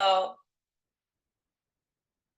Oh,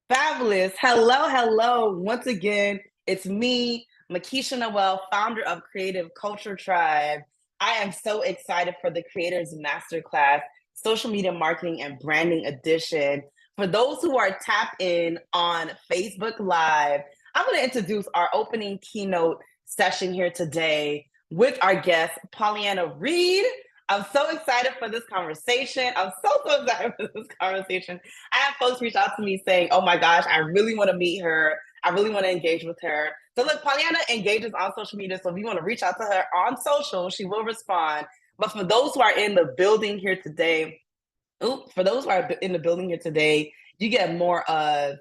fabulous. Hello, hello. Once again, it's me, Makisha Noel, founder of Creative Culture Tribe. I am so excited for the Creators Masterclass, Social Media Marketing and Branding Edition. For those who are tapped in on Facebook Live, I'm going to introduce our opening keynote session here today with our guest, Pauleanna Reid. I'm so excited for this conversation. I'm so excited for this conversation. I have folks reach out to me saying, "Oh my gosh, I really want to meet her. I really want to engage with her." So look, Pauleanna engages on social media. So if you want to reach out to her on social, she will respond. But for those who are in the building here today, for those who are in the building here today, you get more of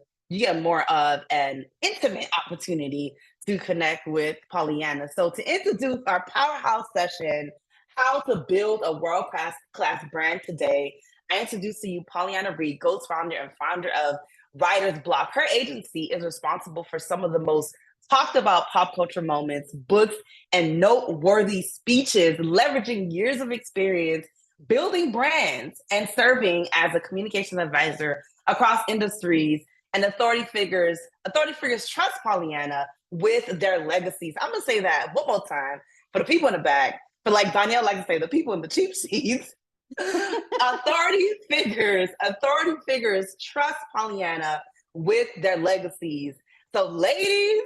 an intimate opportunity to connect with Pollyanna. So to introduce our powerhouse session, how to build a world class brand today, I introduce to you Pauleanna Reid, ghost founder and founder of Writer's Block. Her agency is responsible for some of the most talked about pop culture moments, books, and noteworthy speeches, leveraging years of experience building brands and serving as a communications advisor across industries. And authority figures trust Pollyanna with their legacies. I'm gonna say that one more time for the people in the back. But like Danielle likes to say, the people in the cheap seats. authority figures trust Pollyanna with their legacies. So, ladies,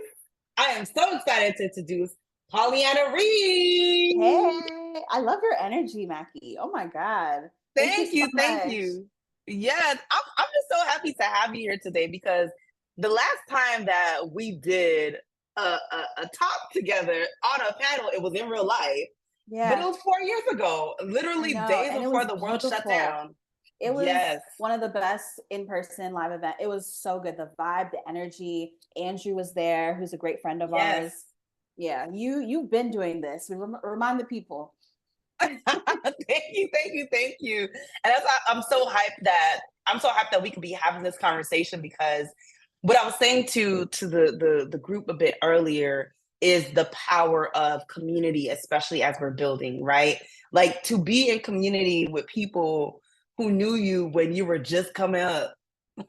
I am so excited to introduce Pauleanna Reid. Hey, I love your energy, Mackie. Oh my God. Thank you Thank so you, thank much. you. Yes, I'm just so happy to have you here today because the last time that we did a talk together on a panel, it was in real life, but it Yeah, was 4 years ago, I literally know. days And it before was the world shut beautiful. down. It was Yes, one of the best in-person live event. It was so good. The vibe, the energy. Andrew was there, who's a great friend of yes. ours. Yeah, you've been doing this. Remind the people. Thank you, thank you, thank you. And that's why I'm so hyped that we could be having this conversation because what I was saying to the group a bit earlier is the power of community, especially as we're building, right? Like to be in community with people who knew you when you were just coming up,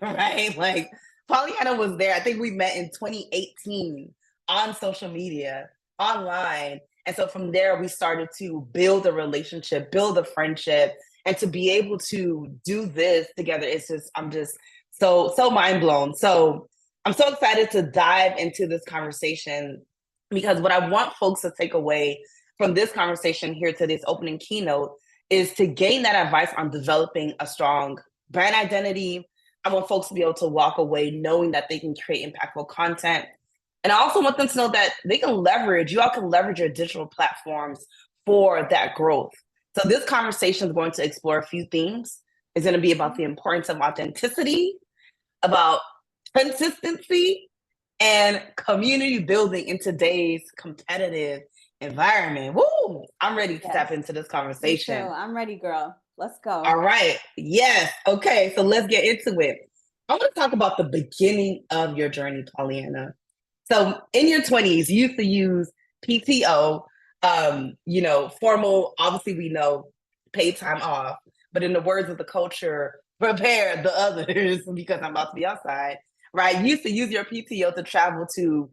right? Like Pollyanna was there. I think we met in 2018 on social media, online. And so from there, we started to build a relationship, build a friendship, and to be able to do this together, I'm just so mind blown. So I'm so excited to dive into this conversation because what I want folks to take away from this conversation here to this opening keynote is to gain that advice on developing a strong brand identity. I want folks to be able to walk away knowing that they can create impactful content, and I also want them to know that you all can leverage your digital platforms for that growth. So this conversation is going to explore a few themes. It's going to be about the importance of authenticity, about consistency, and community building in today's competitive environment. Woo! I'm ready to tap Yes, into this me too. conversation. I'm ready, girl. Let's All go. right. Yes. Okay. So let's get into it. I want to talk about the beginning of your journey, Pollyanna. So in your 20s, you used to use PTO, formal, obviously we know paid time off, but in the words of the culture, prepare the others because I'm about to be outside, right? You used to use your PTO to travel to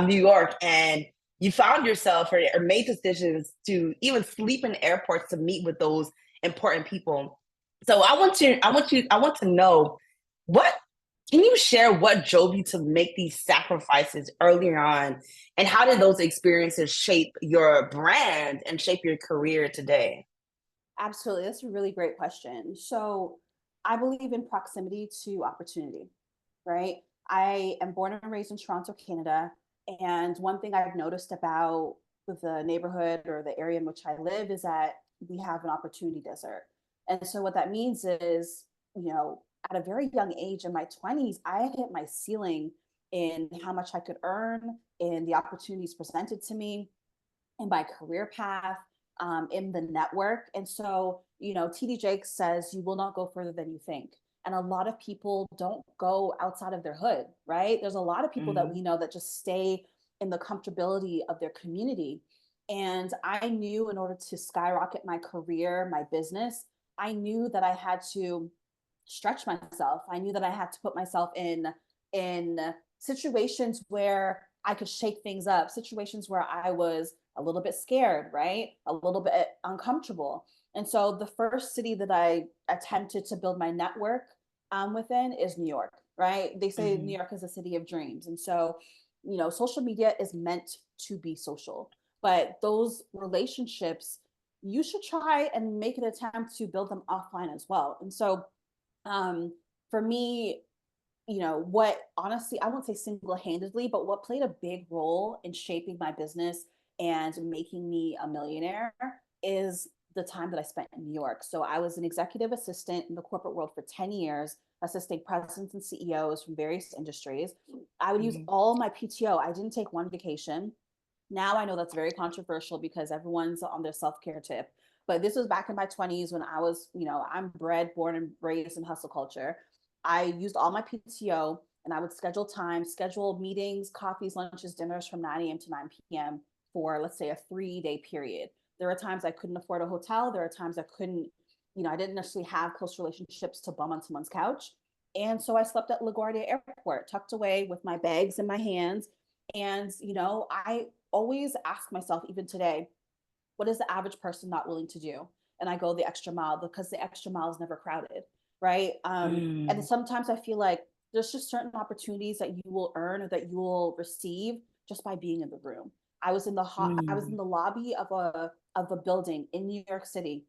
New York, and you found yourself or made decisions to even sleep in airports to meet with those important people. So I want to know what can you share what drove you to make these sacrifices earlier on? And how did those experiences shape your brand and shape your career today? Absolutely. That's a really great question. So I believe in proximity to opportunity, right? I am born and raised in Toronto, Canada. And one thing I've noticed about the neighborhood or the area in which I live is that we have an opportunity desert. And so what that means is, at a very young age in my 20s, I hit my ceiling in how much I could earn, in the opportunities presented to me, in my career path, in the network. And so, TD Jakes says, you will not go further than you think. And a lot of people don't go outside of their hood, right? There's a lot of people that Mm-hmm. we know that just stay in the comfortability of their community. And I knew in order to skyrocket my career, my business, I knew that I had to stretch myself. I knew that I had to put myself in situations where I could shake things up, situations where I was a little bit scared, right? A little bit uncomfortable. And so the first city that I attempted to build my network within is New York, right? They say New Mhm. York is a city of dreams. And so, social media is meant to be social, but those relationships, you should try and make an attempt to build them offline as well. And so, um, for me, what honestly, I won't say single handedly, but what played a big role in shaping my business and making me a millionaire is the time that I spent in New York. So I was an executive assistant in the corporate world for 10 years, assisting presidents and CEOs from various industries. I would use Mhm. all my PTO. I didn't take one vacation. Now I know that's very controversial because everyone's on their self-care tip. But this was back in my 20s when I was, I'm bred, born, and raised in hustle culture. I used all my PTO and I would schedule time, schedule meetings, coffees, lunches, dinners from 9 a.m. to 9 p.m. for, let's say, a 3-day period. There are times I couldn't afford a hotel. There are times I couldn't, I didn't necessarily have close relationships to bum on someone's couch. And so I slept at LaGuardia Airport, tucked away with my bags in my hands. And, I always ask myself, even today, what is the average person not willing to do? And I go the extra mile because the extra mile is never crowded, right? And Mm. sometimes I feel like there's just certain opportunities that you will earn or that you will receive just by being in the room. I was in Mm. the lobby of a building in New York City,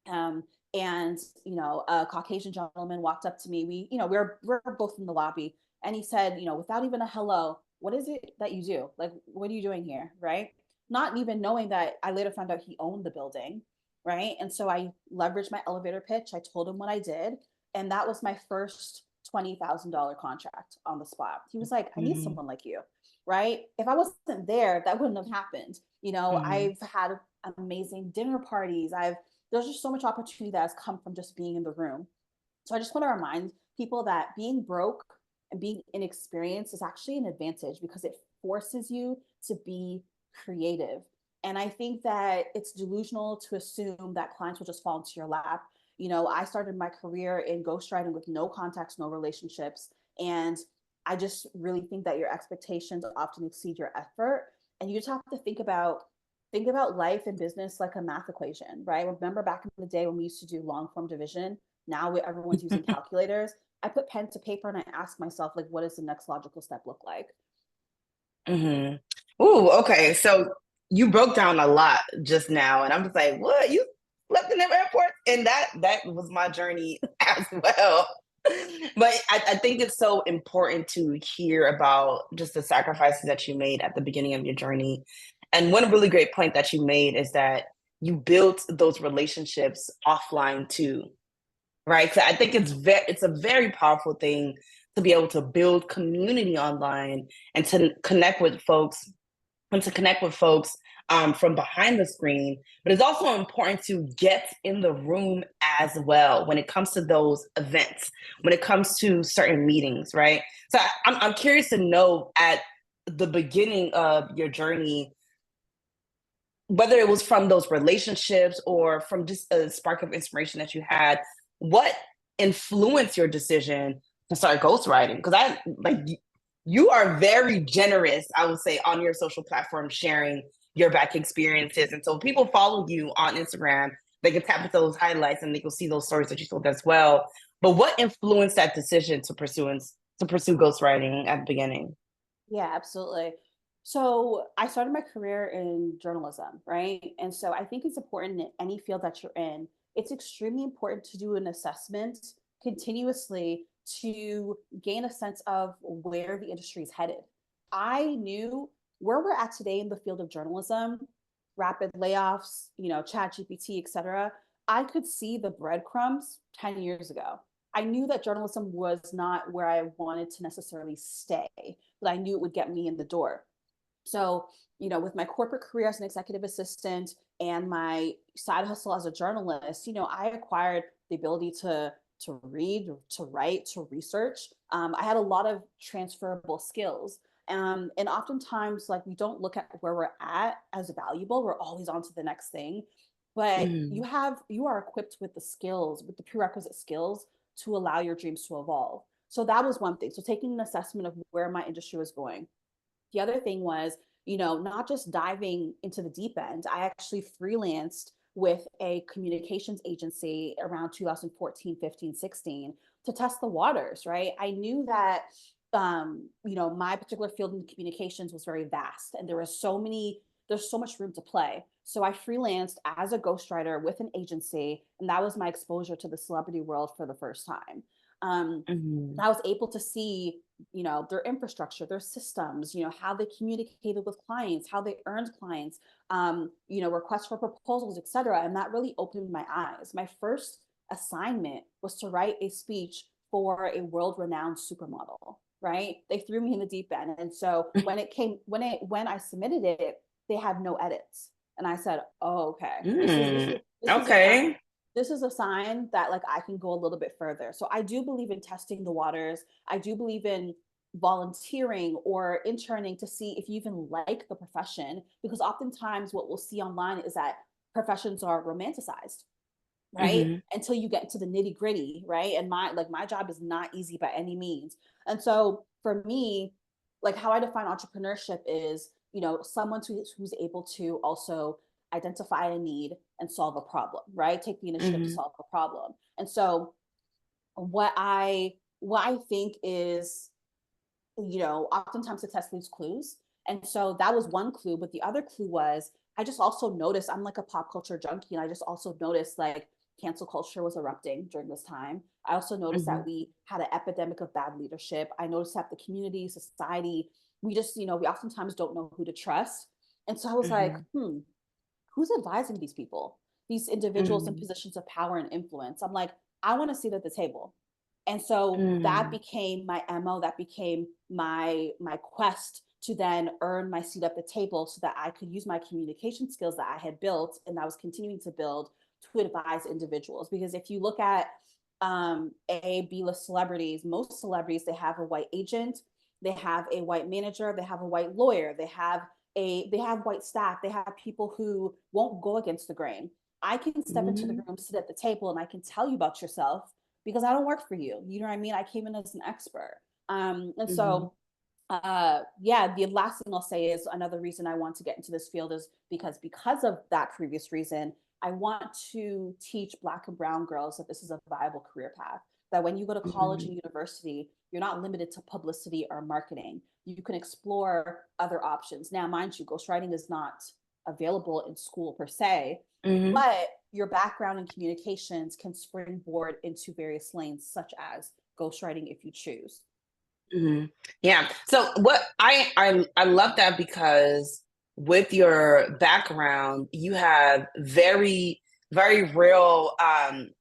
um, and a Caucasian gentleman walked up to me. We're both in the lobby, and he said, without even a hello, what is it that you do? Like, what are you doing here, right? Not even knowing that I later found out he owned the building, right? And so I leveraged my elevator pitch. I told him what I did, and that was my first $20,000 contract on the spot. He was like, "I need Mhm. someone like you." Right? If I wasn't there, that wouldn't have happened. Mhm. I've had amazing dinner parties. There's just so much opportunity that has come from just being in the room. So I just want to remind people that being broke and being inexperienced is actually an advantage because it forces you to be creative. And I think that it's delusional to assume that clients will just fall into your lap. I started my career in ghostwriting with no contacts, no relationships. And I just really think that your expectations often exceed your effort. And you just have to think about life and business like a math equation, right? Remember back in the day when we used to do long form division? Now everyone's using calculators. I put pen to paper and I ask myself, like, what does the next logical step look like? Mhm. Ooh, okay. So you broke down a lot just now, and I'm just like, what? You slept in the airport? And that was my journey as well. But I think it's so important to hear about just the sacrifices that you made at the beginning of your journey. And one really great point that you made is that you built those relationships offline too, right? So I think it's a very powerful thing to be able to build community online and to connect with folks from behind the screen. But it's also important to get in the room as well when it comes to those events, when it comes to certain meetings, right? So I'm curious to know at the beginning of your journey, whether it was from those relationships or from just a spark of inspiration that you had, what influenced your decision to start ghostwriting? Because you are very generous, I would say, on your social platform sharing your back experiences. And so people follow you on Instagram, they can tap into those highlights and they can see those stories that you told as well. But what influenced that decision to pursue ghostwriting at the beginning? Yeah, absolutely. So I started my career in journalism, right? And so I think it's important in any field that you're in, it's extremely important to do an assessment continuously to gain a sense of where the industry is headed. I knew where we're at today in the field of journalism, rapid layoffs, chat GPT, et cetera. I could see the breadcrumbs 10 years ago. I knew that journalism was not where I wanted to necessarily stay, but I knew it would get me in the door. So, with my corporate career as an executive assistant and my side hustle as a journalist, I acquired the ability to read, to write, to research. I had a lot of transferable skills. And oftentimes, like, we don't look at where we're at as valuable. We're always on to the next thing. But Mm. you are equipped with the skills, with the prerequisite skills to allow your dreams to evolve. So that was one thing. So taking an assessment of where my industry was going. The other thing was, not just diving into the deep end. I actually freelanced with a communications agency around 2014, 15, 16 to test the waters, right? I knew that my particular field in communications was very vast and there's so much room to play. So I freelanced as a ghostwriter with an agency, and that was my exposure to the celebrity world for the first time. I was able to see, their infrastructure, their systems, how they communicated with clients, how they earned clients, requests for proposals, etc. And that really opened my eyes. My first assignment was to write a speech for a world-renowned supermodel, right? They threw me in the deep end. And so when I submitted it, they had no edits. And I said, oh, okay, Okay. this is a sign that like I can go a little bit further. So I do believe in testing the waters. I do believe in volunteering or interning to see if you even like the profession, because oftentimes what we'll see online is that professions are romanticized, right? Until you get into the nitty gritty, right? And my job is not easy by any means. And so for me, like how I define entrepreneurship is, someone who's able to also identify a need and solve a problem, right? Take the initiative to solve a problem. And so what I think is, oftentimes the test leaves clues. And so that was one clue. But the other clue was I just also noticed I'm like a pop culture junkie. And I just also noticed like cancel culture was erupting during this time. I also noticed that we had an epidemic of bad leadership. I noticed that the community, society, we just, we oftentimes don't know who to trust. And so I was like, who's advising these people, these individuals in positions of power and influence? I'm like, I want to sit at the table. And so that became my MO, that became my quest to then earn my seat at the table so that I could use my communication skills that I had built and I was continuing to build to advise individuals. Because if you look at A, B-list celebrities, most celebrities, they have a white agent, they have a white manager, they have a white lawyer, they have white staff, they have people who won't go against the grain. I can step into the room, sit at the table, and I can tell you about yourself because I don't work for you. You know what I mean? I came in as an expert. So the last thing I'll say is another reason I want to get into this field is because of that previous reason, I want to teach Black and brown girls that this is a viable career path, that when you go to college and university, you're not limited to publicity or marketing. You can explore other options. Now, mind you, ghostwriting is not available in school per se, but your background in communications can springboard into various lanes, such as ghostwriting if you choose. Yeah. So what I love that because with your background, you have very, very real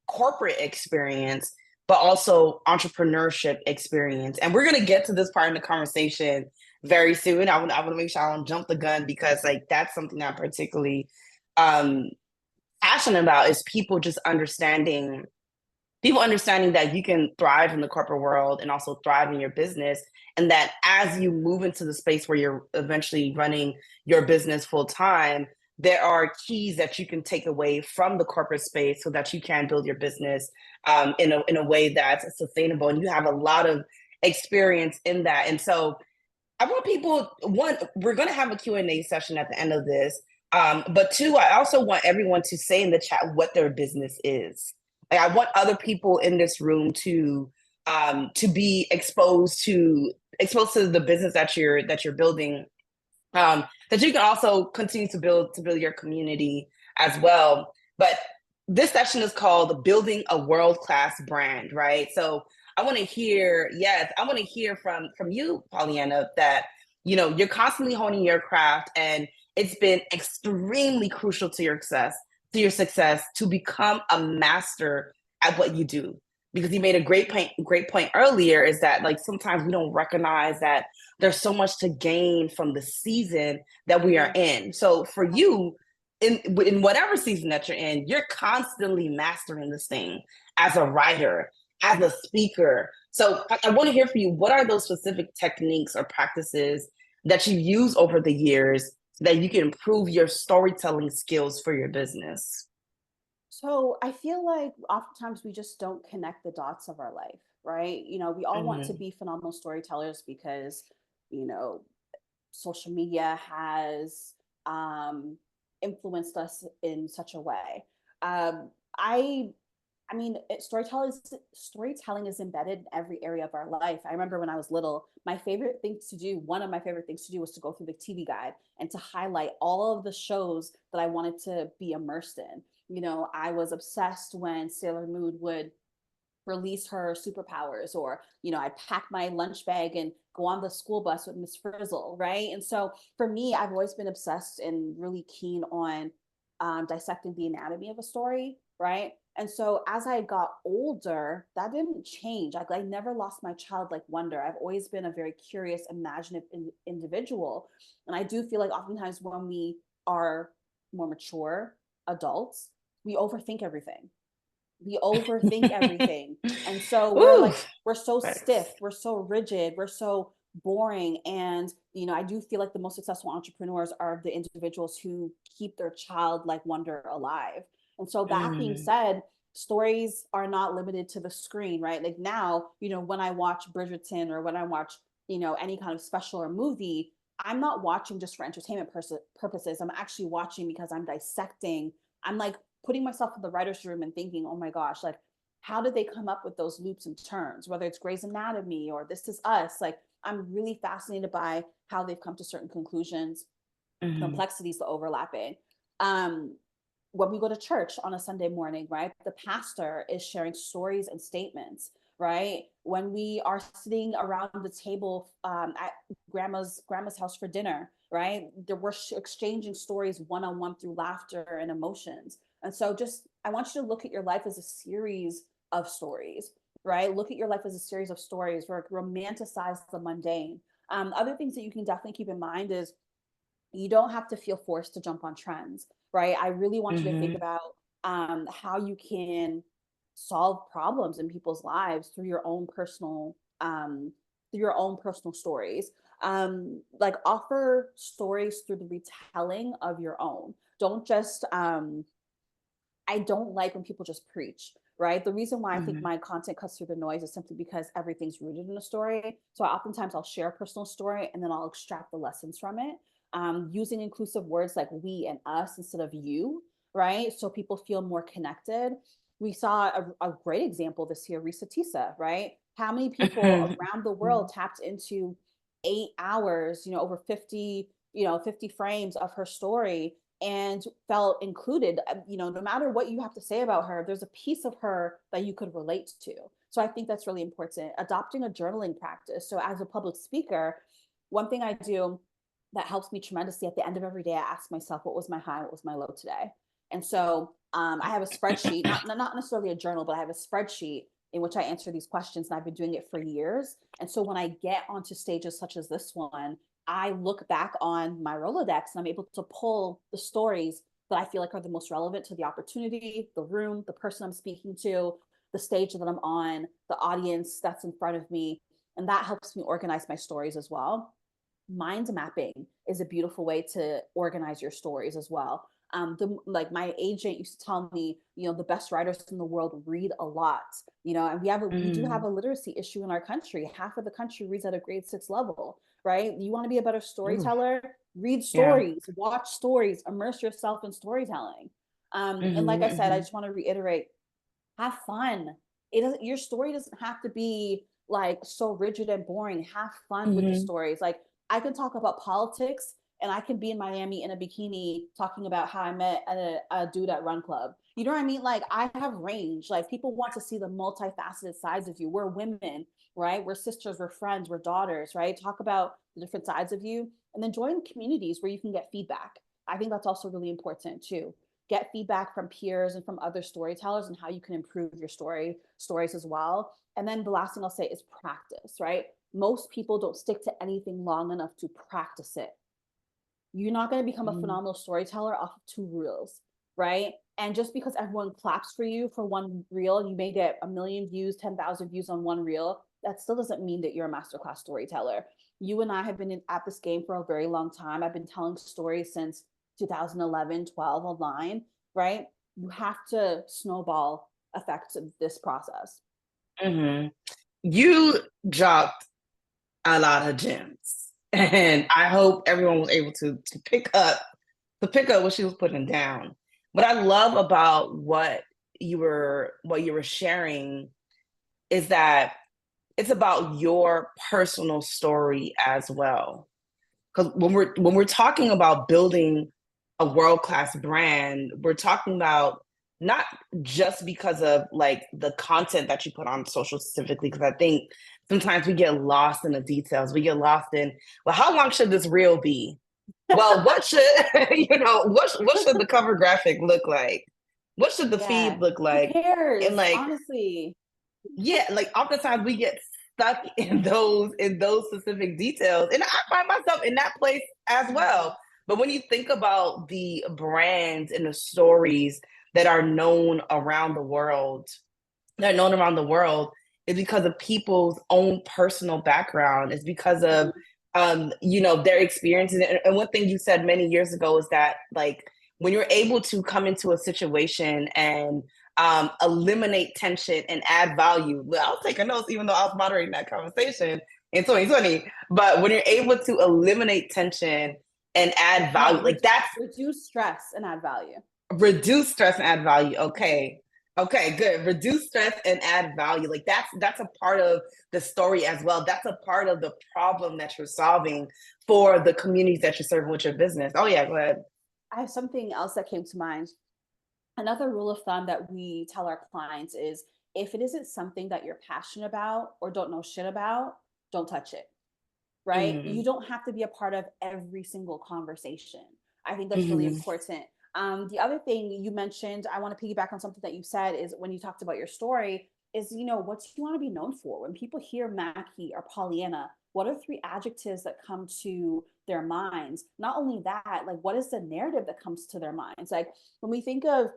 corporate experience, but also entrepreneurship experience. And we're gonna get to this part in the conversation very soon. I want to make sure I don't jump the gun because like that's something I'm particularly passionate about is people understanding that you can thrive in the corporate world and also thrive in your business. And that as you move into the space where you're eventually running your business full time, there are keys that you can take away from the corporate space so that you can build your business in a way that's sustainable. And you have a lot of experience in that. And so I want people, one, we're going to have a Q&A session at the end of this. But two, I also want everyone to say in the chat what their business is. Like, I want other people in this room to be exposed to the business that you're building, that you can also continue to build your community as well. But this session is called Building a World-Class Brand, right? So I want to hear from you, Pauleanna, that you're constantly honing your craft, and it's been extremely crucial to your success to become a master at what you do. Because you made a great point earlier, is that like sometimes we don't recognize that there's so much to gain from the season that we are in. So for you, in whatever season that you're in, you're constantly mastering this thing as a writer, as a speaker. So I want to hear from you, what are those specific techniques or practices that you use over the years so that you can improve your storytelling skills for your business? So I feel like oftentimes we just don't connect the dots of our life, right? We all want to Mhm, be phenomenal storytellers because, you know, social media has influenced us in such a way. Um, I I mean, storytelling is embedded in every area of our life. I remember when I was little, one of my favorite things to do was to go through the TV guide and to highlight all of the shows that I wanted to be immersed in. I was obsessed when Sailor Moon would release her superpowers, or I'd pack my lunch bag and go on the school bus with Miss Frizzle, right? And so for me, I've always been obsessed and really keen on dissecting the anatomy of a story, right? And so as I got older, that didn't change. I never lost my childlike wonder. I've always been a very curious, imaginative individual. And I do feel like oftentimes when we are more mature adults, we overthink everything. And so Ooh, we're so stiff, thanks. we're so rigid, we're so boring. And I do feel like the most successful entrepreneurs are the individuals who keep their childlike wonder alive. And so that being Mm, said, stories are not limited to the screen, right? Like now, when I watch Bridgerton, or when I watch any kind of special or movie, I'm not watching just for entertainment purposes. I'm actually watching because I'm dissecting. I'm like putting myself in the writer's room and thinking, oh my gosh, like, how did they come up with those loops and turns? Whether it's Grey's Anatomy or This Is Us, like, I'm really fascinated by how they've come to certain conclusions, mhm, complexities, the overlapping. Um, when we go to church on a Sunday morning, right, the pastor is sharing stories and statements, right? When we are sitting around the table at grandma's house for dinner, right, we're exchanging stories one on one through laughter and emotions. And so, just I want you to look at your life as a series of stories, right? Look at your life as a series of stories where romanticize the mundane. Other things that you can definitely keep in mind is you don't have to feel forced to jump on trends, right? I really want you to think mhm, about how you can solve problems in people's lives through your own personal stories. Like, offer stories through the retelling of your own. Don't just I don't like when people just preach, right? The reason why I think mhm, my content cuts through the noise is simply because everything's rooted in a story. So oftentimes I'll share a personal story and then I'll extract the lessons from it, using inclusive words like we and us instead of you, right? So people feel more connected. We saw a great example this year, Risa Tisa, right? How many people mhm, around the mhm, world tapped into 8 hours, over 50, 50 frames of her story and felt included. No matter what you have to say about her, there's a piece of her that you could relate to. So I think that's really important. Adopting a journaling practice. So as a public speaker, one thing I do that helps me tremendously, at the end of every day, I ask myself, what was my high, what was my low today? And so I have a spreadsheet, not necessarily a journal, but I have a spreadsheet in which I answer these questions, and I've been doing it for years. And so when I get onto stages such as this one, I look back on my Rolodex and I'm able to pull the stories that I feel like are the most relevant to the opportunity, the room, the person I'm speaking to, the stage that I'm on, the audience that's in front of me. And that helps me organize my stories as well. Mind mapping is a beautiful way to organize your stories as well. Like, my agent used to tell me, the best writers in the world read a lot, and we do have mm. a literacy issue in our country. Half of the country reads at a grade 6 level, right? You want to be a better Ooh, storyteller, read yeah. stories, watch stories, immerse yourself in storytelling. And like Mhm, I said, I mhm, just want to reiterate, have fun. Your story doesn't have to be like so rigid and boring. Have fun with the mhm, stories. Like, I can talk about politics and I can be in Miami in a bikini talking about how I met a dude at Run Club. You know what I mean? Like, I have range. Like, people want to see the multifaceted sides of you. We're women, right? We're sisters, we're friends, we're daughters, right? Talk about the different sides of you, and then join communities where you can get feedback. I think that's also really important too. Get feedback from peers and from other storytellers and how you can improve your stories as well. And then the last thing I'll say is practice, right? Most people don't stick to anything long enough to practice it. You're not going to become a mhm, phenomenal storyteller off of 2 reels, right? And just because everyone claps for you for one reel, you may get 1 million views, 10,000 views on one reel. That still doesn't mean that you're a masterclass storyteller. You and I have been at this game for a very long time. I've been telling stories since 2011, 12 online, right? you have to snowball effects of this process. Mm-hmm. You dropped a lot of gems, and I hope everyone was able to pick up what she was putting down. What I love about what you were sharing is that it's about your personal story as well. Because when we're talking about building a world class brand, we're talking about not just because of like the content that you put on social specifically. Because I think sometimes we get lost in the details. We get lost in, well, how long should this reel be? Well, what should what should the cover graphic look like? What should the Yeah. feed look Who like? And cares? like, Honestly. yeah, like oftentimes we get stuck in those specific details, and I find myself in that place as well. But when you think about the brands and the stories that are known around the world, that are known around the world, is because of people's own personal background. It's because of their experiences. And one thing you said many years ago is that like when you're able to come into a situation and eliminate tension and add value. Well, I was taking notes even though I was moderating that conversation in 2020. But when you're able to eliminate tension and add No, value, like that's reduce stress and add value. reduce stress and add value. Okay. Okay, good. Reduce stress and add value. Like that's a part of the story as well. That's a part of the problem that you're solving for the communities that you're serving with your business. Oh yeah, go ahead. I have something else that came to mind. Another rule of thumb that we tell our clients is if it isn't something that you're passionate about or don't know shit about, don't touch it. Right? You Mm-hmm. don't have to be a part of every single conversation. I think that's really Mm-hmm. important. The other thing you mentioned, I want to piggyback on something that you said is when you talked about your story, is what do you want to be known for? When people hear Mackie or Pollyanna, what are three adjectives that come to their minds? Not only that, like what is the narrative that comes to their minds? Like when we think of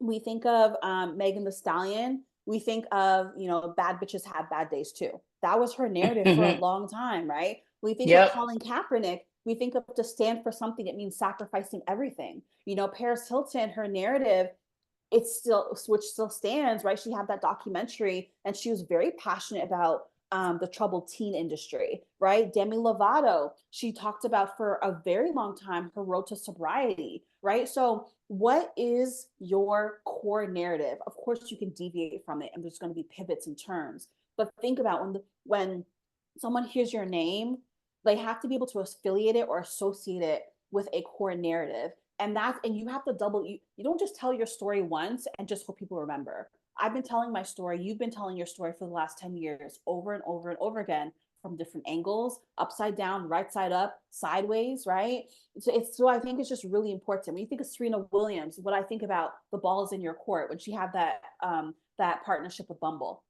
Megan the Stallion, we think of, bad bitches have bad days too. That was her narrative for a Mm-hmm. long time, right? We think of Yep. Colin Kaepernick, we think of to stand for something, it means sacrificing everything. Paris Hilton, her narrative, it's still which still stands, right? She had that documentary and she was very passionate about the troubled teen industry, right? Demi Lovato, she talked about for a very long time her road to sobriety, right? So what is your core narrative? Of course you can deviate from it and there's going to be pivots and turns, but think about when someone hears your name, they have to be able to affiliate it or associate it with a core narrative. And you have to you don't just tell your story once and just hope people remember. I've been telling my story, you've been telling your story for the last 10 years over and over and over again from different angles, upside down, right side up, sideways, right? So I think it's just really important. When you think of Serena Williams, what I think about the ball is in your court when she had that partnership with Bumble,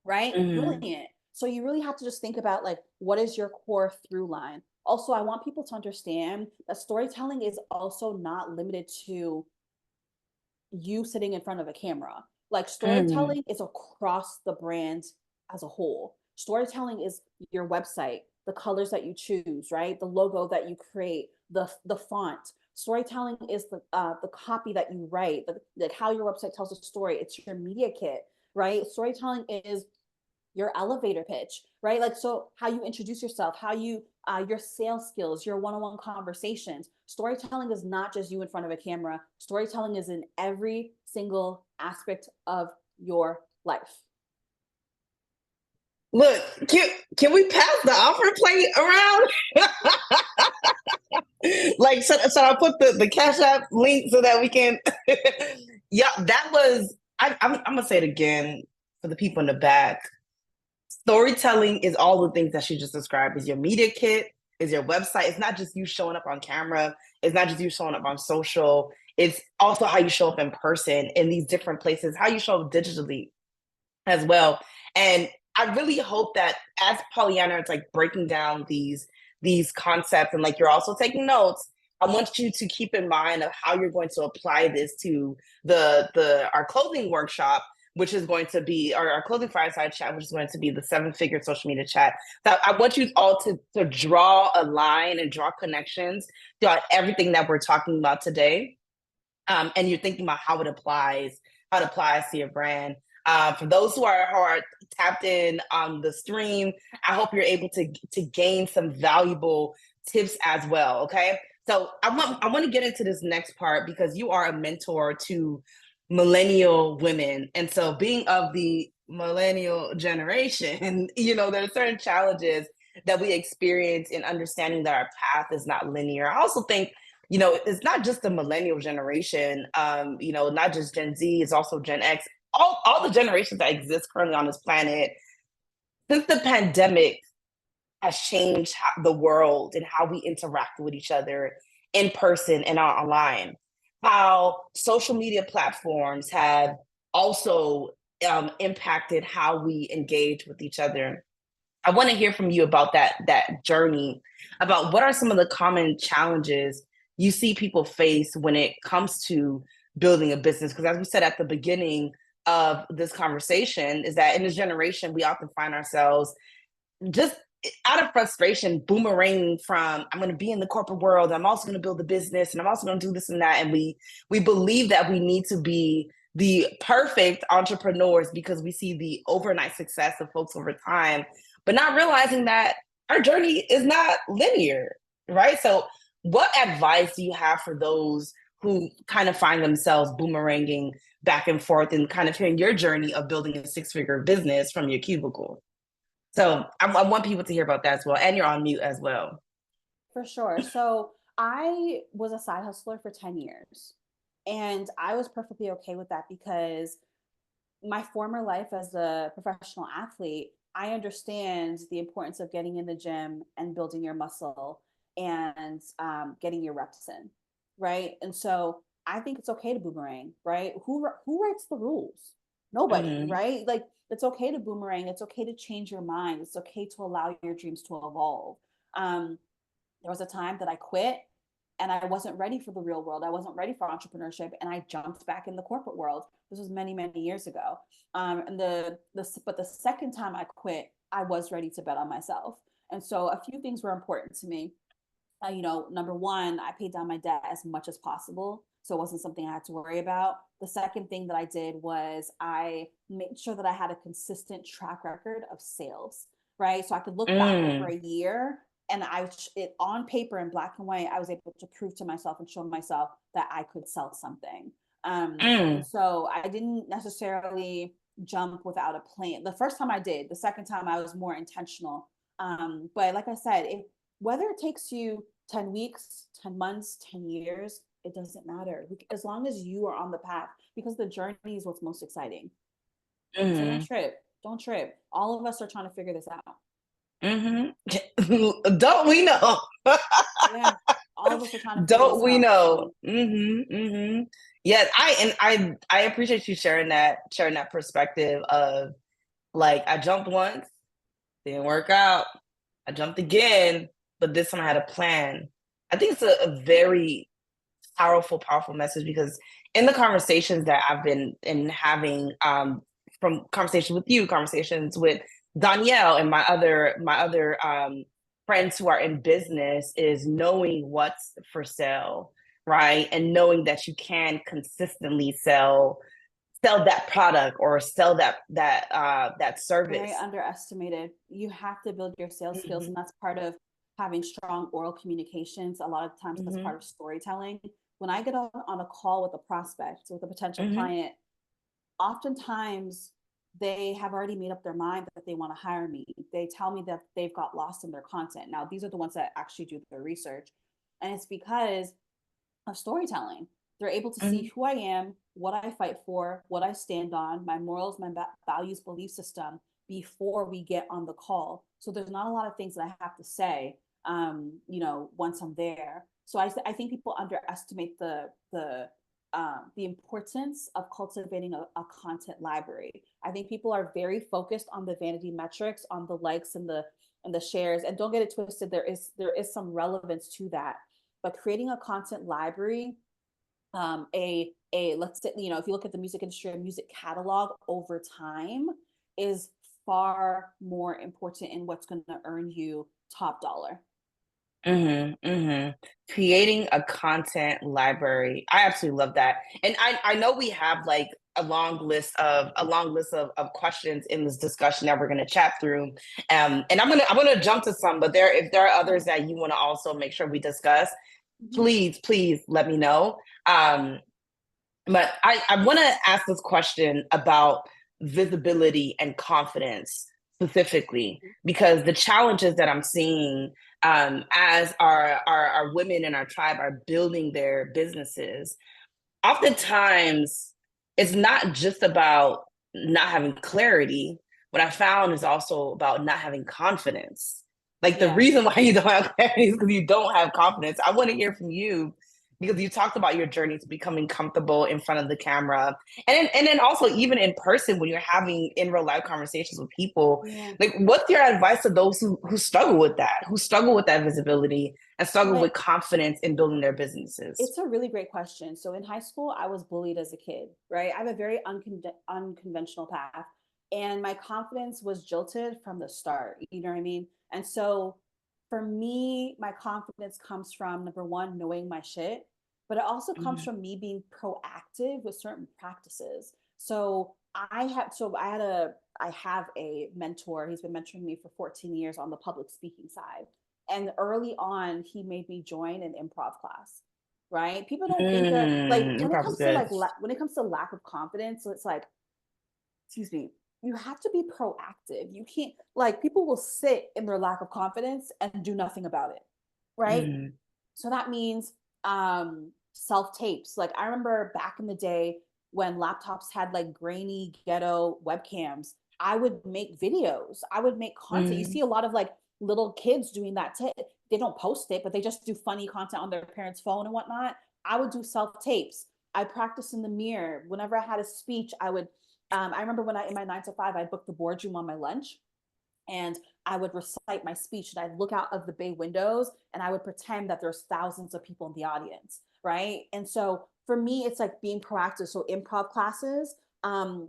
right? Mm-hmm. Brilliant. So you really have to just think about like what is your core through line. Also, I want people to understand that storytelling is also not limited to you sitting in front of a camera. Like Mm-hmm. storytelling is across the brand as a whole. Storytelling is your website, the colors that you choose, right? The logo that you create, the font. Storytelling is the copy that you write, like how your website tells a story. It's your media kit, right? Storytelling is your elevator pitch, right? Like, so how you introduce yourself, how you, your sales skills, your one on one conversations. Storytelling is not just you in front of a camera, storytelling is in every single aspect of your life. Look, can we pass the offer plate around? Like, should I put the Cash App link so that we can? Yeah, that was. I'm gonna say it again for the people in the back. Storytelling is all the things that she just described. Is your media kit? Is your website? It's not just you showing up on camera. It's not just you showing up on social. It's also how you show up in person in these different places. How you show up digitally as well. And I really hope that as Pollyanna is like breaking down these concepts and like you're also taking notes, I want you to keep in mind of how you're going to apply this to the our clothing workshop, which is going to be our clothing fireside chat, which is going to be the 7-figure social media chat. So I want you all to draw a line and draw connections throughout everything that we're talking about today and you're thinking about how it applies to your brand. For those who are tapped in on the stream, I hope you're able to gain some valuable tips as well. Okay, so I want to get into this next part because you are a mentor to millennial women, and so being of the millennial generation, there are certain challenges that we experience in understanding that our path is not linear. I also think it's not just the millennial generation, not just Gen Z, it's also Gen X, all the generations that exist currently on this planet. Since the pandemic has changed the world and how we interact with each other in person and online, how social media platforms have also impacted how we engage with each other. I want to hear from you about that journey, about what are some of the common challenges you see people face when it comes to building a business. Because as we said at the beginning of this conversation, is that in this generation we often find ourselves just out of frustration, boomerang from I'm going to be in the corporate world, I'm also going to build a business, and I'm also going to do this and that, and we believe that we need to be the perfect entrepreneurs because we see the overnight success of folks over time, but not realizing that our journey is not linear, right? So, what advice do you have for those who kind of find themselves boomeranging back and forth and kind of hearing your journey of building a six-figure business from your cubicle? So I want people to hear about that as well. And you're on mute as well. For sure. So I was a side hustler for 10 years, and I was perfectly okay with that because my former life as a professional athlete, I understand the importance of getting in the gym and building your muscle and getting your reps in, right? And so I think it's okay to boomerang, right? Who writes the rules? Nobody, Mm-hmm. right? Like it's okay to boomerang. It's okay to change your mind. It's okay to allow your dreams to evolve. Um, there was a time that I quit and I wasn't ready for the real world. I wasn't ready for entrepreneurship, and I jumped back in the corporate world. This was many, many years ago. And but the second time I quit, I was ready to bet on myself. And so a few things were important to me. Number one, I paid down my debt as much as possible. So it wasn't something I had to worry about. The second thing that I did was I made sure that I had a consistent track record of sales, right? So I could look back over Mm, a year and it on paper in black and white, I was able to prove to myself and show myself that I could sell something. And mm, so I didn't necessarily jump without a plan. The first time I did, the second time I was more intentional. But like I said, whether it takes you 10 weeks, 10 months, 10 years, it doesn't matter. As long as you are on the path, because the journey is what's most exciting. So don't mm, trip. Don't trip. All of us are trying to figure this out. mm-hmm. Don't we know? Yeah. All of us are trying to figure Don't this we out. know? So Mm-hmm. Mm-hmm. Yes, I appreciate you sharing that perspective of like I jumped once, didn't work out. I jumped again, but this time I had a plan. I think it's a very powerful message because in the conversations that I've been in having, from conversations with you, conversations with Danielle and my other friends who are in business, is knowing what's for sale, right? And knowing that you can consistently sell that product or sell that very service. underestimated. You have to build your sales skills, Hmm. and that's part of having strong oral communications. A lot of times that's part Hmm. of storytelling. When I get on a call with a prospect, with a potential Hmm. client, oftentimes they have already made up their mind that they want to hire me. They tell me that they've got lost in their content. Now, these are the ones that actually do their research. And it's because of storytelling. They're able to see Hmm. who I am, what I fight for, what I stand on, my morals, my values, belief system before we get on the call. So there's not a lot of things that I have to say, once I'm there. So I think people underestimate the importance of cultivating a content library. I think people are very focused on the vanity metrics, on the likes and the shares. And don't get it twisted, there is some relevance to that. But creating a content library, a let's say, if you look at the music industry, a music catalog over time is far more important in what's going to earn you top dollar. Creating a content library. I absolutely love that. And I know we have like a long list of questions in this discussion that we're going to chat through. And I'm gonna jump to some, but if there are others that you want to also make sure we discuss, Mhm. please let me know. Um, but I want to ask this question about visibility and confidence specifically, because the challenges that I'm seeing as our women in our tribe are building their businesses, oftentimes it's not just about not having clarity. What I found is also about not having confidence. Like the Yeah. reason why you don't have clarity is because you don't have confidence. I want to hear from you because you talked about your journey to becoming comfortable in front of the camera, and then also even in person when you're having in real life conversations with people. Yeah. Like, what's your advice to those who struggle with that, visibility, and struggle What with confidence in building their businesses? It's a really great question. So in high school, I was bullied as a kid, right? I have a very unconventional path, and my confidence was jilted from the start. You know what I mean? And so for me, my confidence comes from number one, knowing my shit, but it also comes Mhm. from me being proactive with certain practices. So I have a mentor. He's been mentoring me for 14 years on the public speaking side. And early on, he made me join an improv class, right? People don't think of like when it Improv is comes to good. when it comes to lack of confidence, so it's like, excuse me, you have to be proactive. You can't like people will sit in their lack of confidence and do nothing about it, right? Mhm. So that means self tapes. Like I remember back in the day when laptops had like grainy ghetto webcams, I would make videos. I would make content. You Mhm. see a lot of like little kids doing that. They don't post it, but they just do funny content on their parents' phone and whatnot. I would do self tapes. I practiced in the mirror. Whenever I had a speech, I would. I remember when I in my 9 to 5, I booked the boardroom on my lunch, and I would recite my speech, and I'd look out of the bay windows and I would pretend that there's thousands of people in the audience, right? And so for me, it's like being proactive. So improv classes,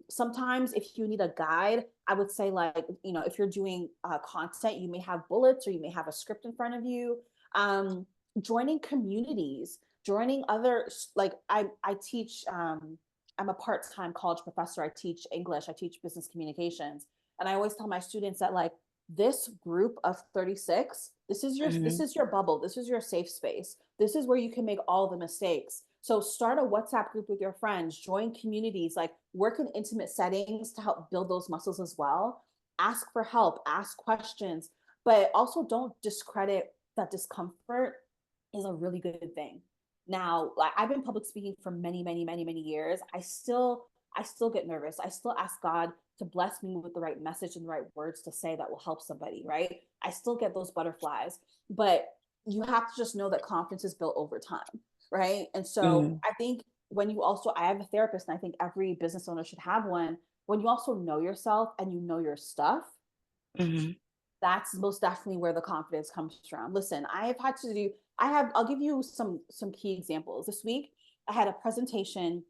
sometimes if you need a guide, I would say like, if you're doing content, you may have bullets or you may have a script in front of you. Um, Joining communities, joining other, like I teach, I'm a part-time college professor. I teach English, I teach business communications, and I always tell my students that like this group of 36, this Mhm. is your bubble. This is your safe space. This is where you can make all the mistakes. So start a WhatsApp group with your friends, join communities, like work in intimate settings to help build those muscles as well. Ask for help, ask questions, but also don't discredit that discomfort is a really good thing. Now, like I've been public speaking for many years. I still get nervous. I still ask God to bless me with the right message and the right words to say that will help somebody, right? I still get those butterflies, but you have to just know that confidence is built over time, right? And so Mhm. I think I have a therapist, and I think every business owner should have one. When you also know yourself and you know your stuff, Mhm. that's most definitely where the confidence comes from. Listen, I'll give you some key examples. This week, I had a presentation.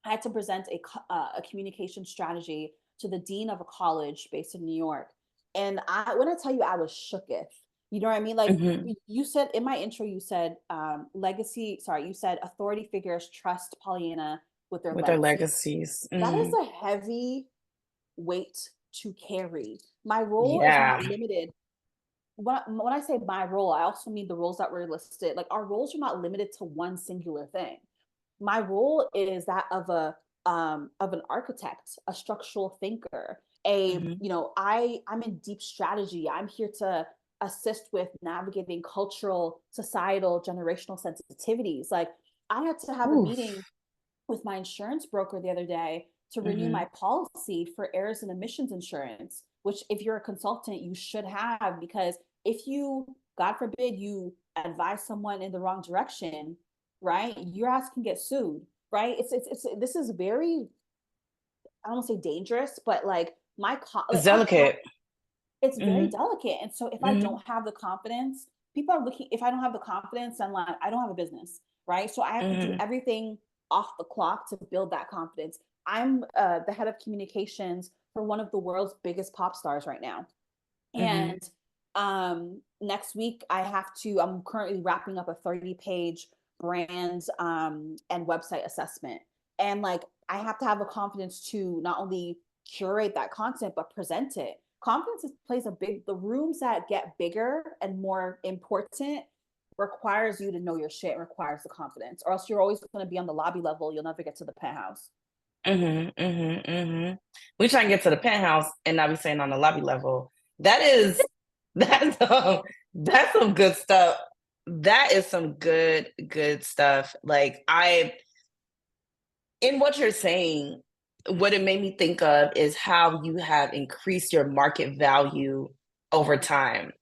I had to present a communication strategy to the dean of a college based in New York. And when I tell you I was shooketh, you know what I mean? Like Mhm. you said in my intro, you said you said authority figures trust Pollyanna with their With their legacy. legacies. That is Mhm. a heavy weight to carry. My role is not Yeah. limited. When I say my role, I also mean the roles that were listed. Like our roles are not limited to one singular thing. My role is that of an architect, a structural thinker, Mhm. I'm in deep strategy. I'm here to assist with navigating cultural, societal, generational sensitivities. Like I had to have a Oof. meeting with my insurance broker the other day to renew my Mhm. policy for errors and emissions insurance, which if you're a consultant, you should have, because if you, God forbid, you advise someone in the wrong direction, right? Your ass can get sued, right? It's this is very, I don't want to say dangerous, but like It's my delicate. it's very Mhm. delicate. And so if I Mhm. don't have the confidence, people are looking, if I don't have the confidence, then like I don't have a business, right? So I have to do Mhm. everything off the clock to build that confidence. I'm the head of communications for one of the world's biggest pop stars right now. Mhm. And Next week I'm currently wrapping up a 30-page brand and website assessment. And like I have to have the confidence to not only curate that content but present it. Plays the rooms that get bigger and more important requires you to know your shit, requires the confidence, or else you're always going to be on the lobby level. You'll never get to the penthouse. We try and get to the penthouse and not be saying on the lobby level. That's that's some good stuff. That is some good stuff. Like in what you're saying, what it made me think of is how you have increased your market value over time.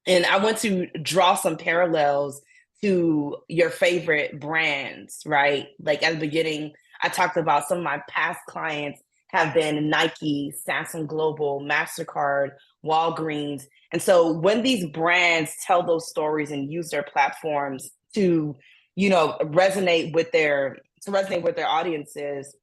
And I want to draw some parallels to your favorite brands, right? Like at the beginning, I talked about some of my past clients have been Nike, Samsung Global, MasterCard, Walgreens. And so when these brands tell those stories and use their platforms to, resonate with their audiences,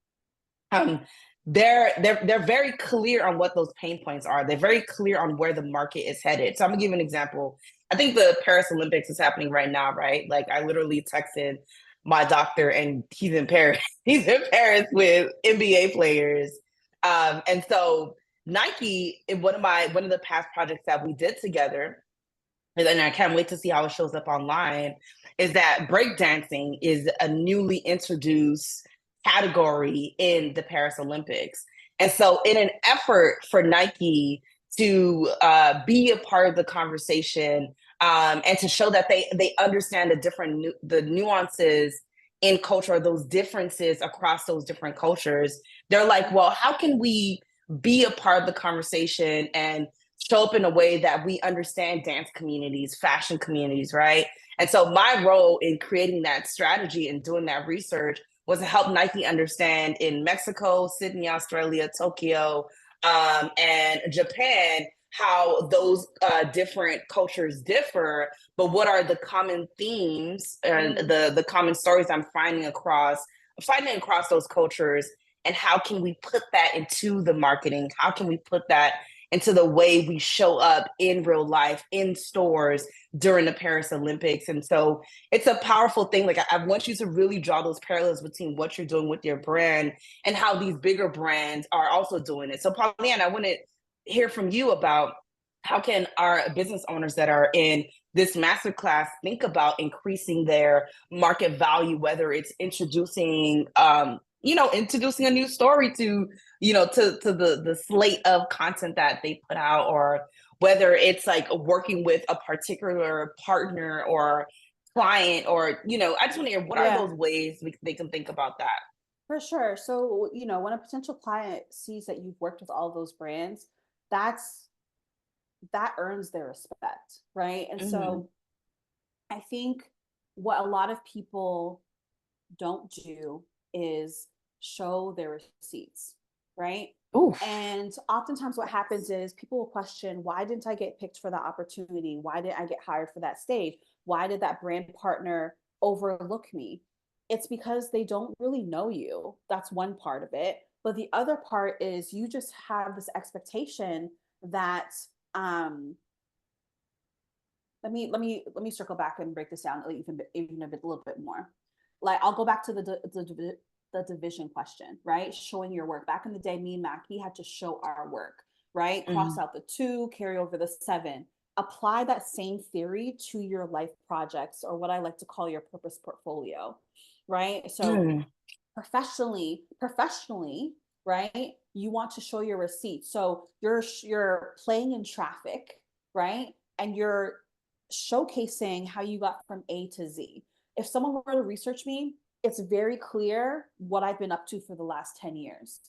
um, they're very clear on what those pain points are. They're very clear on where the market is headed. So I'm gonna give you an example. I think the Paris Olympics is happening right now, right? Like I literally texted my doctor and he's in Paris. He's in Paris with NBA players. And so Nike, in one of the past projects that we did together, and I can't wait to see how it shows up online, is that breakdancing is a newly introduced category in the Paris Olympics. And so, in an effort for Nike to be a part of the conversation and to show that they understand the nuances in culture, those differences across those different cultures, they're like, well, how can we be a part of the conversation and show up in a way that we understand dance communities, fashion communities, right? And so my role in creating that strategy and doing that research was to help Nike understand in Mexico, Sydney, Australia, Tokyo, and Japan how those different cultures differ, but what are the common themes and the common stories I'm finding across those cultures, and how can we put that into the marketing? How can we put that into the way we show up in real life, in stores during the Paris Olympics? And so it's a powerful thing. Like I want you to really draw those parallels between what you're doing with your brand and how these bigger brands are also doing it. So Pauleanna, I want to hear from you about how can our business owners that are in this masterclass think about increasing their market value, whether it's introducing introducing a new story to the slate of content that they put out, or whether it's like working with a particular partner or client, or I just want to hear what are those ways they can think about that. For sure. So, when a potential client sees that you've worked with all those brands, that earns their respect, right? And so I think what a lot of people don't do is show their receipts, right? Oof. And oftentimes what happens is people will question, why didn't I get picked for that opportunity? Why didn't I get hired for that stage? Why did that brand partner overlook me? It's because they don't really know you. That's one part of it. But the other part is you just have this expectation that let me circle back and break this down even a little bit more. Like I'll go back to the division question, right? Showing your work. Back in the day, me and Mac, we had to show our work, right? Cross out the 2, carry over the 7. Apply that same theory to your life projects, or what I like to call your purpose portfolio, right? So professionally, right? You want to show your receipts. So you're playing in traffic, right? And you're showcasing how you got from A to Z. If someone were to research me, it's very clear what I've been up to for the last 10 years.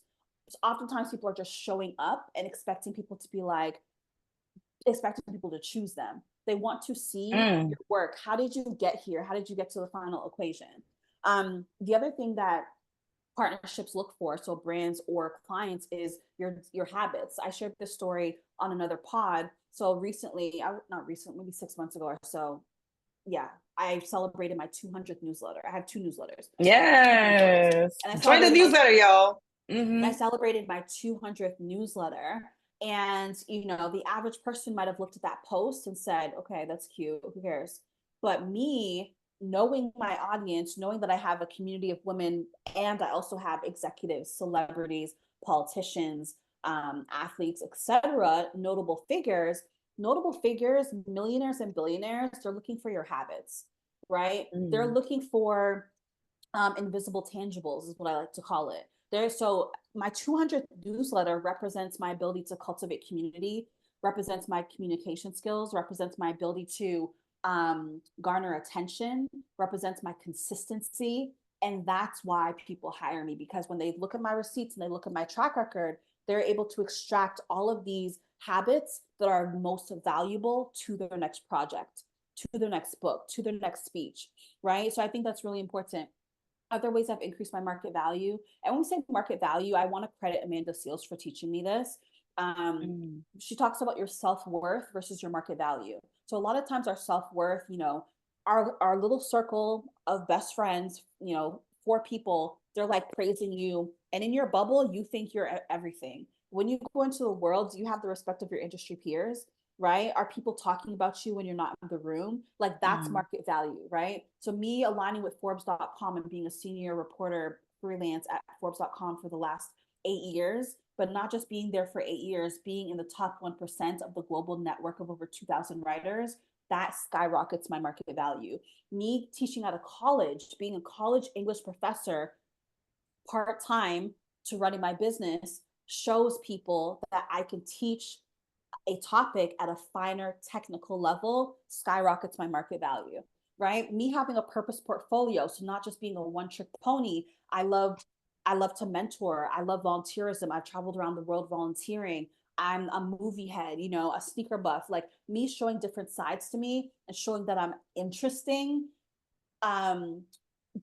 So oftentimes people are just showing up and expecting people to choose them. They want to see your work. How did you get here? How did you get to the final equation? The other thing that partnerships look for, so brands or clients, is your habits. I shared this story on another pod. So not recently, maybe 6 months ago or so, yeah, I celebrated my 200th newsletter. I have 2 newsletters. Yes. Join the newsletter, y'all. I celebrated my 200th newsletter. And, you know, the average person might have looked at that post and said, okay, that's cute. Who cares? But me, knowing my audience, knowing that I have a community of women and I also have executives, celebrities, politicians, athletes, etc., notable figures, millionaires and billionaires, they're looking for your habits, right? They're Mm. looking for invisible tangibles, is what I like to call it. So my 200th newsletter represents my ability to cultivate community, represents my communication skills, represents my ability to garner attention, represents my consistency. And that's why people hire me, because when they look at my receipts and they look at my track record, they're able to extract all of these habits that are most valuable to their next project, to their next book, to their next speech, right? So I think that's really important. Other ways I've increased my market value. And when we say market value, I want to credit Amanda Seals for teaching me this. Mm. She talks about your self-worth versus your market value. So a lot of times our self-worth, you know, our little circle of best friends, you know, 4 people, they're like praising you. And in your bubble, you think you're everything. When you go into the world, you have the respect of your industry peers, right? Are people talking about you when you're not in the room? Like that's Mm. market value, right? So me aligning with Forbes.com and being a senior reporter freelance at Forbes.com for the last 8 years, but not just being there for 8 years, being in the top 1% of the global network of over 2,000 writers, that skyrockets my market value. Me teaching at a college, being a college English professor part time to running my business shows people that I can teach a topic at a finer technical level, skyrockets my market value, right? Me having a purpose portfolio, so not just being a one trick pony. I love to mentor. I love volunteerism. I've traveled around the world volunteering. I'm a movie head, you know, a sneaker buff. Like me showing different sides to me and showing that I'm interesting um,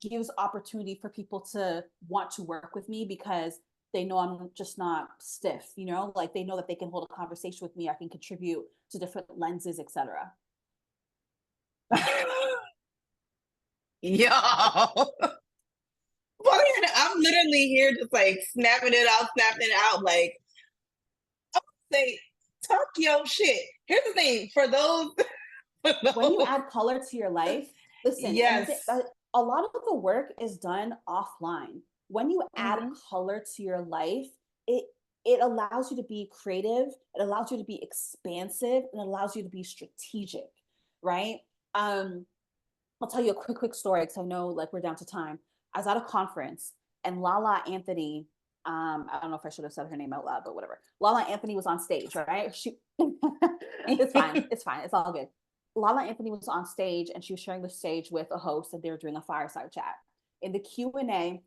gives opportunity for people to want to work with me because they know I'm just not stiff, you know, like they know that they can hold a conversation with me. I can contribute to different lenses, etc. Yo, I'm literally here just like snapping it out. Like, say, talk your shit. Here's the thing for those, for When you those, add color to your life, listen, yes. a lot of the work is done offline. When you add Hmm. color to your life, it it allows you to be creative, it allows you to be expansive, and it allows you to be strategic, right? Um, I'll tell you a quick story because I know like we're down to time. I was at a conference and Lala Anthony, I don't know if I should have said her name out loud, but whatever. Lala Anthony was on stage, right? It's fine. It's fine. It's all good. Lala Anthony was on stage and she was sharing the stage with a host and they were doing a fireside chat. In the Q&A,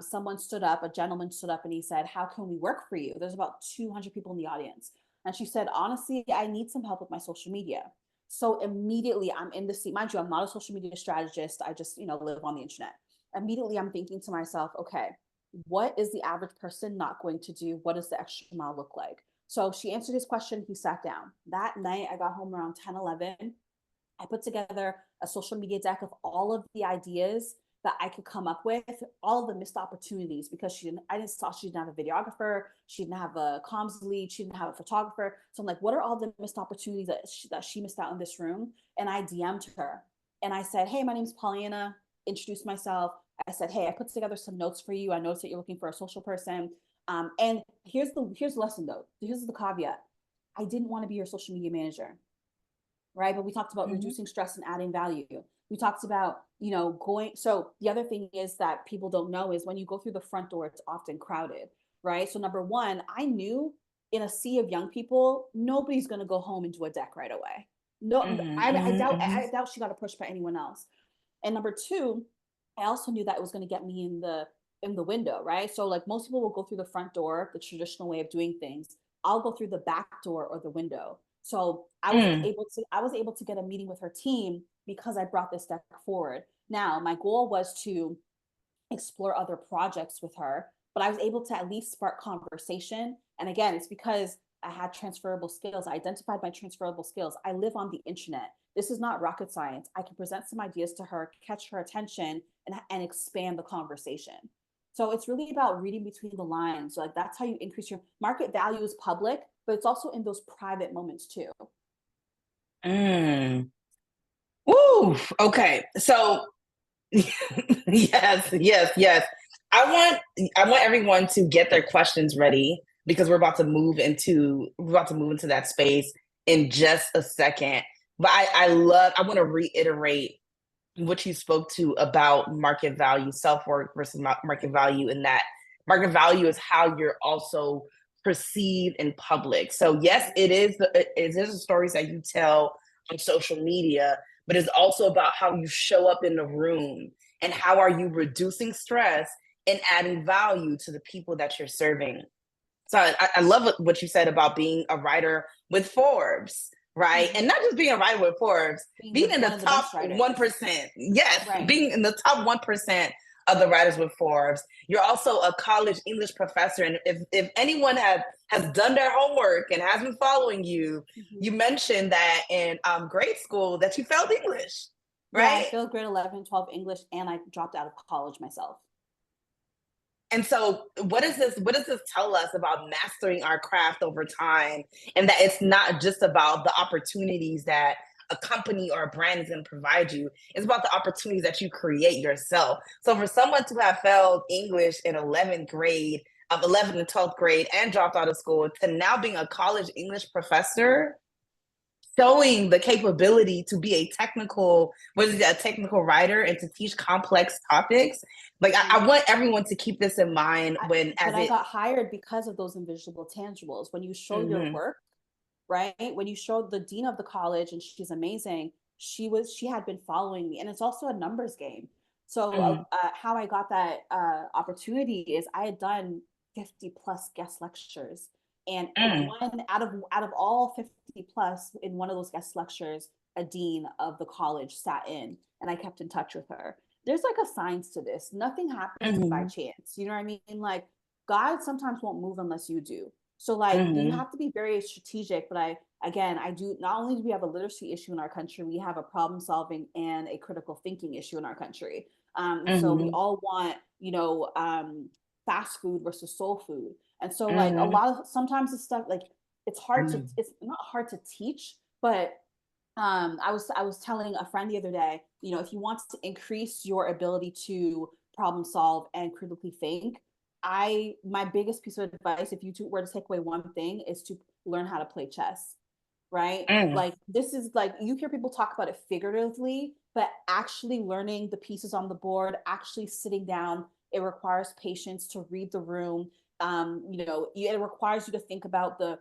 someone stood up, a gentleman stood up and he said, how can we work for you? There's about 200 people in the audience. And she said, honestly, I need some help with my social media. So immediately I'm in the seat. Mind you, I'm not a social media strategist. I just, you know, live on the internet. Immediately I'm thinking to myself, okay, what is the average person not going to do? What does the extra mile look like? So she answered his question. He sat down. That night, I got home around 10, 11. I put together a social media deck of all of the ideas that I could come up with, all of the missed opportunities because I didn't saw she didn't have a videographer, she didn't have a comms lead, she didn't have a photographer. So I'm like, what are all the missed opportunities that she missed out in this room? And I DM'd her and I said, hey, my name's Pauleanna, introduced myself. I said, hey, I put together some notes for you. I noticed that you're looking for a social person. And here's the lesson though. Here's the caveat. I didn't want to be your social media manager, right? But we talked about Hmm. reducing stress and adding value. We talked about, you know, going. So the other thing is that people don't know is when you go through the front door, it's often crowded, right? So number one, I knew in a sea of young people, nobody's going to go home and do a deck right away. No, Hmm. I Hmm. doubt, Hmm. I doubt she got approached by anyone else. And number two, I also knew that it was going to get me in the window, right? So like most people will go through the front door, the traditional way of doing things. I'll go through the back door or the window. So Mm. I was able to get a meeting with her team because I brought this deck forward. Now, my goal was to explore other projects with her, but I was able to at least spark conversation. And again, it's because I had transferable skills. I identified my transferable skills. I live on the internet. This is not rocket science. I can present some ideas to her, catch her attention, and expand the conversation. So it's really about reading between the lines. Like that's how you increase your market value is public, but it's also in those private moments too. Mm. Woo. Okay. So yes, yes, yes. I want everyone to get their questions ready because we're about to move into that space in just a second. But I want to reiterate what you spoke to about market value, self-worth versus market value, and that market value is how you're also perceived in public. So yes, it is the stories that you tell on social media, but it's also about how you show up in the room and how are you reducing stress and adding value to the people that you're serving. So I love what you said about being a writer with Forbes, right? And not just being a writer with Forbes, being in the One of the top best writers. 1%. Yes, Right. being in the top 1% of the writers with Forbes. You're also a college English professor. And if anyone has done their homework and has been following you, you mentioned that in grade school that you failed English, Yeah, I right? failed grade 11, 12 English, and I dropped out of college myself. And so what does this tell us about mastering our craft over time, and that it's not just about the opportunities that a company or a brand is going to provide you. It's about the opportunities that you create yourself. So for someone to have failed English in 11th grade, of 11th and 12th grade and dropped out of school to now being a college English professor, showing the capability to be a technical writer and to teach complex topics. Like I want everyone to keep this in mind I got hired because of those invisible tangibles. When you show your work, right? When you show the dean of the college, and she's amazing, she had been following me, and it's also a numbers game. So how I got that opportunity is I had done 50 plus guest lectures, and one out of all 50 plus, in one of those guest lectures, a dean of the college sat in, and I kept in touch with her. There's like a science to this. Nothing happens by chance. You know what I mean? Like God sometimes won't move unless you do. So like you have to be very strategic. But I do, not only do we have a literacy issue in our country, we have a problem solving and a critical thinking issue in our country. So we all want, fast food versus soul food. And so like sometimes it's stuff like it's not hard to teach, but I was telling a friend the other day, if you want to increase your ability to problem solve and critically think, my biggest piece of advice, if you were to take away one thing, is to learn how to play chess. Right? Like this is like you hear people talk about it figuratively, but actually learning the pieces on the board, actually sitting down, it requires patience to read the room. It requires you to think about the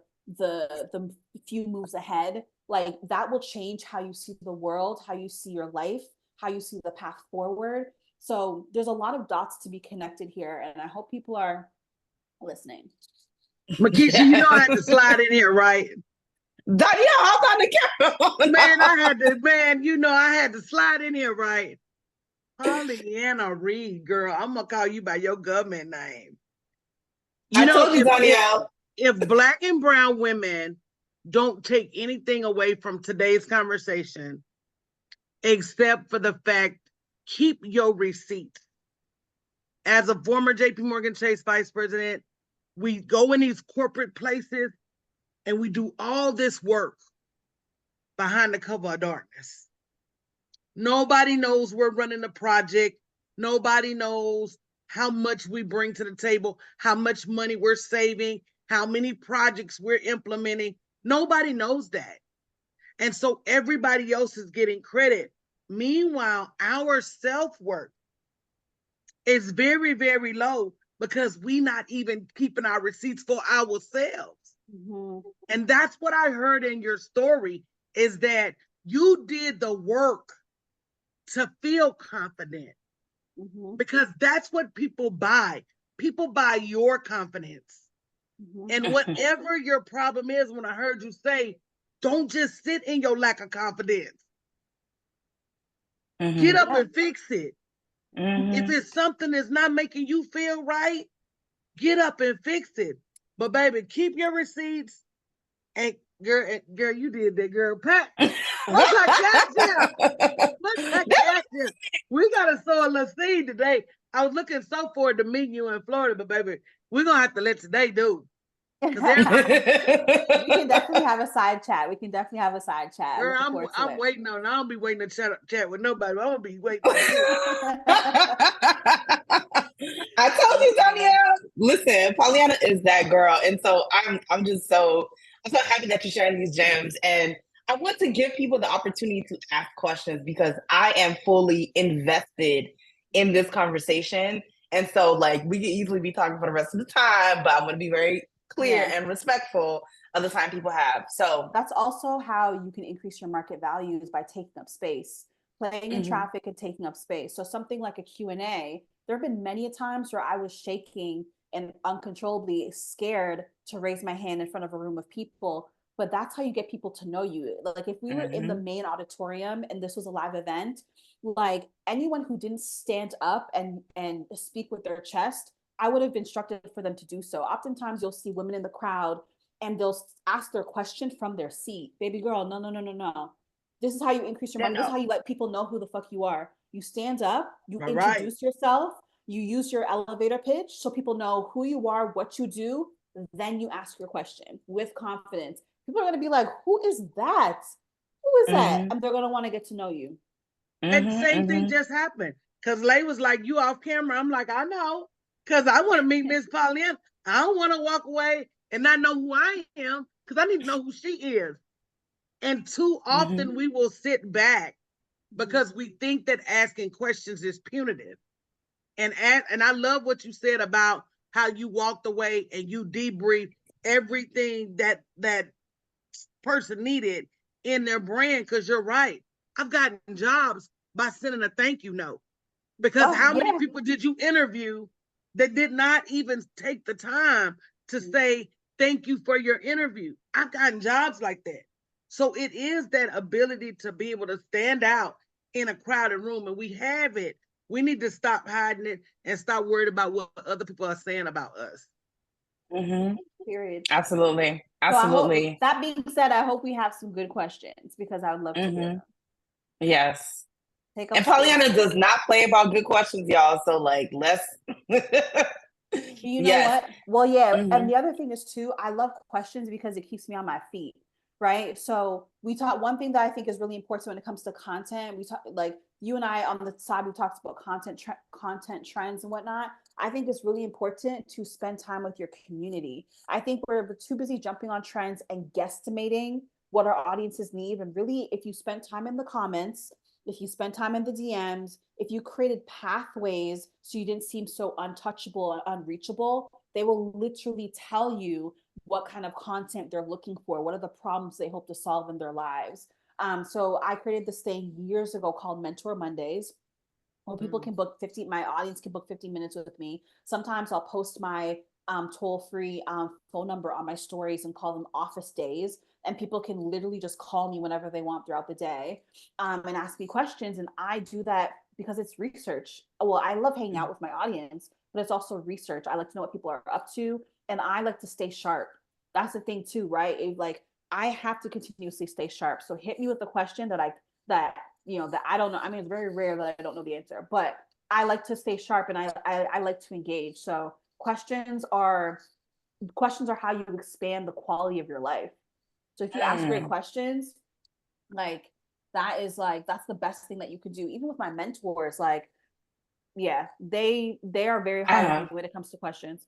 few moves ahead. Like that will change how you see the world, how you see your life, how you see the path forward. So there's a lot of dots to be connected here, and I hope people are listening. Makisha, you know I had to slide in here, right? Danielle, how's on the camera? Man, I had to slide in here, right? Pauleanna Reid, girl, I'm gonna call you by your government name. I told you, Danielle. If Black and brown women don't take anything away from today's conversation, except for the fact, keep your receipts. As a former JP Morgan Chase vice president, we go in these corporate places and we do all this work behind the cover of darkness. Nobody knows we're running the project. Nobody knows how much we bring to the table, how much money we're saving, how many projects we're implementing. Nobody knows that. And so everybody else is getting credit. Meanwhile, our self-worth is very, very low because we're not even keeping our receipts for ourselves. And that's what I heard in your story, is that you did the work to feel confident, because that's what people buy. People buy your confidence. And whatever your problem is, when I heard you say, don't just sit in your lack of confidence. Get up and fix it. If it's something that's not making you feel right, get up and fix it. But baby, keep your receipts. And girl, you did that, girl. Pat, what's our cash down? What's our cash down? We gotta sow a little seed today. I was looking so forward to meeting you in Florida, but baby, we're gonna have to let today do. We can definitely have a side chat. Girl, I'm waiting on. I don't be waiting to chat with nobody. I'm gonna be waiting on you. I told you, Danielle. Listen, Pauleanna is that girl, and so I'm so happy that you're sharing these gems, and I want to give people the opportunity to ask questions because I am fully invested in this conversation, and so like we could easily be talking for the rest of the time, but I want to be very clear and respectful of the time people have. So that's also how you can increase your market values, by taking up space, playing in traffic and taking up space. So something like a Q&A, there have been many times where I was shaking and uncontrollably scared to raise my hand in front of a room of people. But that's how you get people to know you. Like if we were in the main auditorium and this was a live event, like anyone who didn't stand up and speak with their chest, I would have instructed for them to do so. Oftentimes you'll see women in the crowd and they'll ask their question from their seat. Baby girl, no. This is how you increase your market. This is how you let people know who the fuck you are. You stand up, you introduce yourself, you use your elevator pitch so people know who you are, what you do, then you ask your question with confidence. People are going to be like, who is that? Who is that? And they're going to want to get to know you. And same thing just happened. Because Lay was like, you off camera. I'm like, I know. Because I want to meet Miss Pauleanna. I don't want to walk away and not know who I am because I need to know who she is. And too often we will sit back because we think that asking questions is punitive. And I love what you said about how you walked away and you debriefed everything that person needed in their brand, because you're right. I've gotten jobs by sending a thank you note. Because how many people did you interview that did not even take the time to say thank you for your interview? I've gotten jobs like that. So it is that ability to be able to stand out in a crowded room, and we have it. We need to stop hiding it and stop worried about what other people are saying about us. Period. Absolutely. So that being said, I hope we have some good questions because I would love to hear them. Yes. And Pauleanna does not play about good questions, y'all. So like, let's. You know what? Well, yeah. And the other thing is too, I love questions because it keeps me on my feet. Right. So we talk, one thing that I think is really important when it comes to content, we talk, like you and I on the side, we talked about content trends and whatnot. I think it's really important to spend time with your community. I think we're too busy jumping on trends and guesstimating what our audiences need. And really, if you spend time in the comments, if you spend time in the DMs, if you created pathways so you didn't seem so untouchable and unreachable, they will literally tell you what kind of content they're looking for, what are the problems they hope to solve in their lives. So I created this thing years ago called Mentor Mondays, where people can book 50, my audience can book 15 minutes with me. Sometimes I'll post my toll-free phone number on my stories and call them office days. And people can literally just call me whenever they want throughout the day and ask me questions. And I do that because it's research. Well, I love hanging out with my audience, but it's also research. I like to know what people are up to, and I like to stay sharp. That's the thing too, right? Like I have to continuously stay sharp. So hit me with a question that I don't know. I mean, it's very rare that I don't know the answer, but I like to stay sharp and I like to engage. So questions are how you expand the quality of your life. So if you ask great questions, like that's the best thing that you could do. Even with my mentors, like, yeah, they are very hard when it comes to questions.